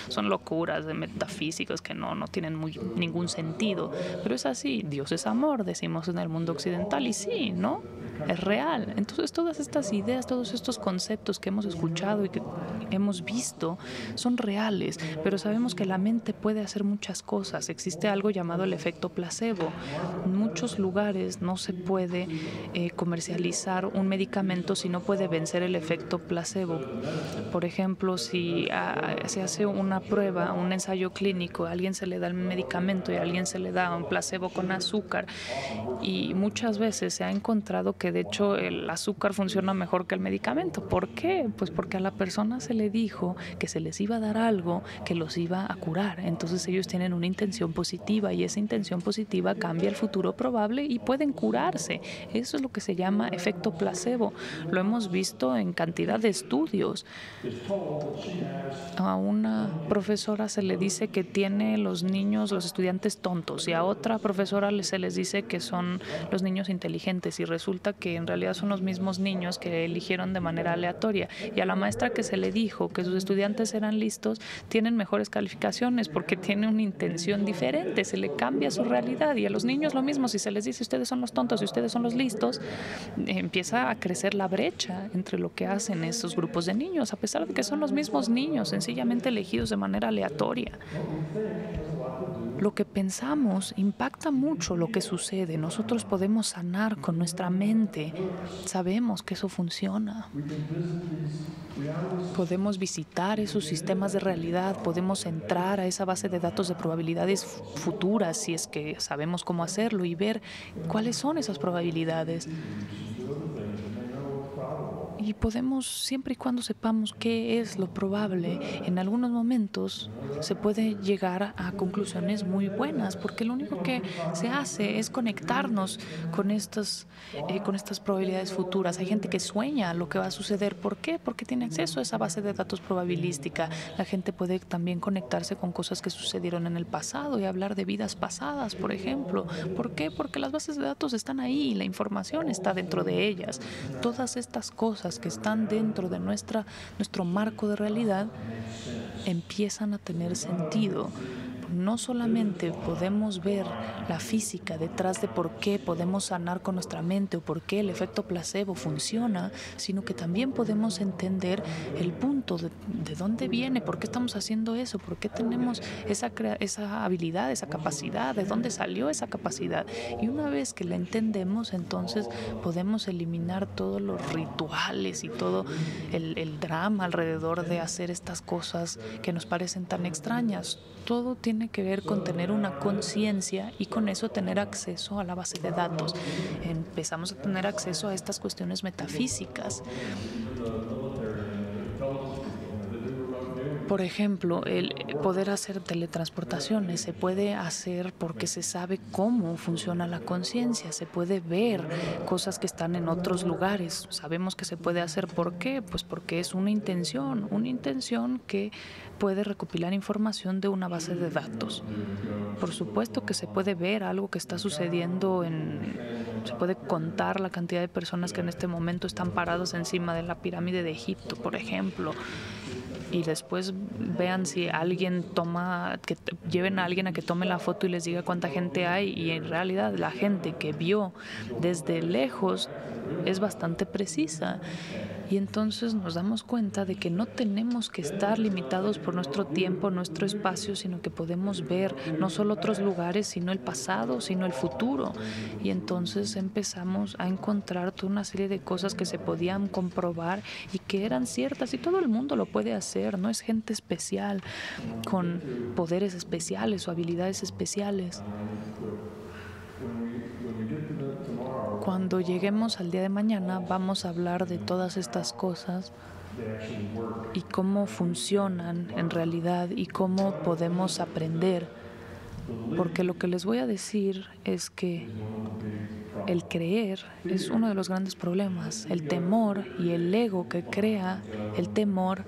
son locuras de metafísicos que no tienen ningún sentido. Pero es así, Dios es amor, decimos en el mundo occidental, y sí, ¿no? Es real. Entonces todas estas ideas, todos estos conceptos que hemos escuchado y que hemos visto son reales, pero sabemos que la mente puede hacer muchas cosas. Existe algo llamado el efecto placebo. En muchos lugares no se puede comercializar un medicamento si no puede vencer el efecto placebo. Por ejemplo, si se hace una prueba, un ensayo clínico, a alguien se le da el medicamento y a alguien se le da un placebo con azúcar, y muchas veces se ha encontrado que de hecho el azúcar funciona mejor que el medicamento. ¿Por qué? Pues porque a la persona se le dijo que se les iba a dar algo que los iba a curar. Entonces ellos tienen una intención positiva y esa intención positiva cambia el futuro probable y pueden curarse. Eso es lo que se llama efecto placebo. Lo hemos visto en cantidad de estudios. A una profesora se le dice que tiene los estudiantes tontos, y a otra profesora se les dice que son los niños inteligentes, y resulta que en realidad son los mismos niños que eligieron de manera aleatoria. Y a la maestra que se le dijo que sus estudiantes eran listos, tienen mejores calificaciones porque tiene una intención diferente, se le cambia su realidad. Y a los niños lo mismo, si se les dice ustedes son los tontos y ustedes son los listos, empieza a crecer la brecha entre lo que hacen esos grupos de niños, a pesar de que son los mismos niños, sencillamente elegidos de manera aleatoria. Lo que pensamos impacta mucho lo que sucede. Nosotros podemos sanar con nuestra mente. Sabemos que eso funciona. Podemos visitar esos sistemas de realidad, podemos entrar a esa base de datos de probabilidades futuras si es que sabemos cómo hacerlo y ver cuáles son esas probabilidades. Y podemos, siempre y cuando sepamos qué es lo probable, en algunos momentos se puede llegar a conclusiones muy buenas, porque lo único que se hace es conectarnos con estas probabilidades futuras. Hay gente que sueña lo que va a suceder. ¿Por qué? Porque tiene acceso a esa base de datos probabilística. La gente puede también conectarse con cosas que sucedieron en el pasado y hablar de vidas pasadas, por ejemplo. ¿Por qué? Porque las bases de datos están ahí y la información está dentro de ellas. Todas estas cosas que están dentro de nuestro marco de realidad empiezan a tener sentido. No solamente podemos ver la física detrás de por qué podemos sanar con nuestra mente o por qué el efecto placebo funciona, sino que también podemos entender el punto de dónde viene, por qué estamos haciendo eso, por qué tenemos esa habilidad, esa capacidad, de dónde salió esa capacidad. Y una vez que la entendemos, entonces podemos eliminar todos los rituales y todo el drama alrededor de hacer estas cosas que nos parecen tan extrañas. Todo tiene que ver con tener una conciencia y con eso tener acceso a la base de datos. Empezamos a tener acceso a estas cuestiones metafísicas. Por ejemplo, el poder hacer teletransportaciones se puede hacer porque se sabe cómo funciona la conciencia, se puede ver cosas que están en otros lugares. Sabemos que se puede hacer. ¿Por qué? Pues porque es una intención que puede recopilar información de una base de datos. Por supuesto que se puede ver algo que está sucediendo se puede contar la cantidad de personas que en este momento están parados encima de la pirámide de Egipto, por ejemplo. y después vean si alguien lleven a alguien a que tome la foto y les diga cuánta gente hay, y en realidad la gente que vio desde lejos es bastante precisa. Y entonces nos damos cuenta de que no tenemos que estar limitados por nuestro tiempo, nuestro espacio, sino que podemos ver no solo otros lugares, sino el pasado, sino el futuro. Y entonces empezamos a encontrar toda una serie de cosas que se podían comprobar y que eran ciertas. Y todo el mundo lo puede hacer, no es gente especial, con poderes especiales o habilidades especiales. Cuando lleguemos al día de mañana vamos a hablar de todas estas cosas y cómo funcionan en realidad y cómo podemos aprender. Porque lo que les voy a decir es que el creer es uno de los grandes problemas. El temor y el ego que crea el temor,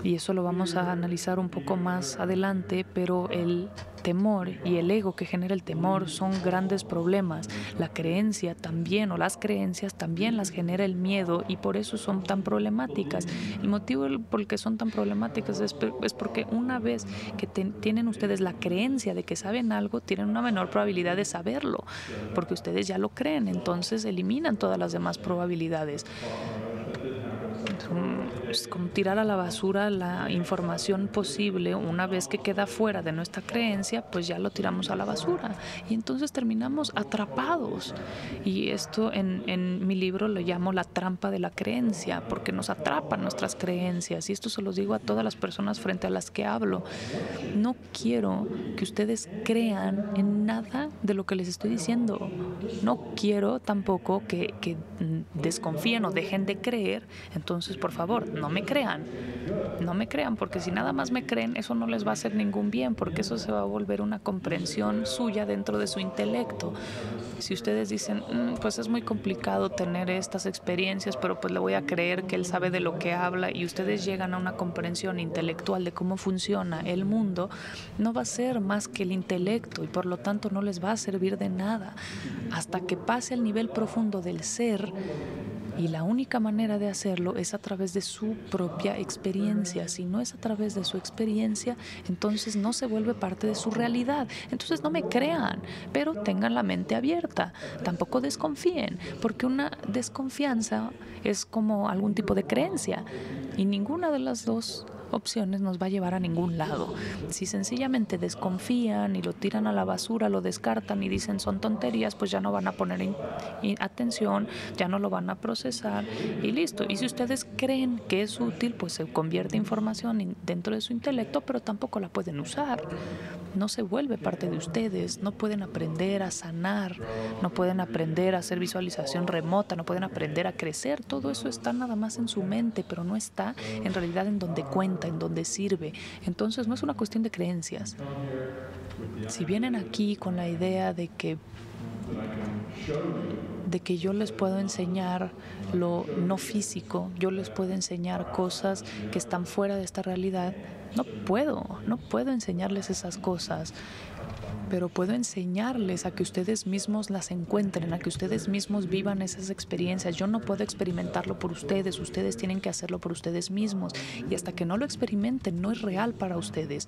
y eso lo vamos a analizar un poco más adelante, pero el temor y el ego que genera el temor son grandes problemas. La creencia también, o las creencias también las genera el miedo, y por eso son tan problemáticas. El motivo por el que son tan problemáticas es porque una vez que tienen ustedes la creencia de que saben algo, tienen una menor probabilidad de saberlo, porque ustedes ya lo creen, entonces eliminan todas las demás probabilidades. Es como tirar a la basura la información posible. Una vez que queda fuera de nuestra creencia, pues ya lo tiramos a la basura y entonces terminamos atrapados. Y esto en mi libro lo llamo la trampa de la creencia, porque nos atrapan nuestras creencias, y esto se los digo a todas las personas frente a las que hablo. No quiero que ustedes crean en nada de lo que les estoy diciendo. No quiero tampoco que desconfíen o dejen de creer. Entonces, por favor, no me crean. No me crean, porque si nada más me creen, eso no les va a hacer ningún bien, porque eso se va a volver una comprensión suya dentro de su intelecto. Si ustedes dicen, pues es muy complicado tener estas experiencias, pero pues le voy a creer que él sabe de lo que habla, y ustedes llegan a una comprensión intelectual de cómo funciona el mundo, no va a ser más que el intelecto, y por lo tanto no les va a servir de nada hasta que pase al nivel profundo del ser. Y la única manera de hacerlo es a través de su propia experiencia. Si no es a través de su experiencia, entonces no se vuelve parte de su realidad. Entonces no me crean, pero tengan la mente abierta. Tampoco desconfíen, porque una desconfianza es como algún tipo de creencia, y ninguna de las dos opciones nos va a llevar a ningún lado. Si sencillamente desconfían y lo tiran a la basura, lo descartan y dicen son tonterías, pues ya no van a poner atención, ya no lo van a procesar y listo. Y si ustedes creen que es útil, pues se convierte en información dentro de su intelecto, pero tampoco la pueden usar. No se vuelve parte de ustedes. No pueden aprender a sanar, no pueden aprender a hacer visualización remota, no pueden aprender a crecer. Todo eso está nada más en su mente, pero no está en realidad en donde cuenta, en donde sirve. Entonces no es una cuestión de creencias. Si vienen aquí con la idea de que yo les puedo enseñar lo no físico, yo les puedo enseñar cosas que están fuera de esta realidad, no puedo enseñarles esas cosas. Pero puedo enseñarles a que ustedes mismos las encuentren, a que ustedes mismos vivan esas experiencias. Yo no puedo experimentarlo por ustedes, ustedes tienen que hacerlo por ustedes mismos. Y hasta que no lo experimenten, no es real para ustedes.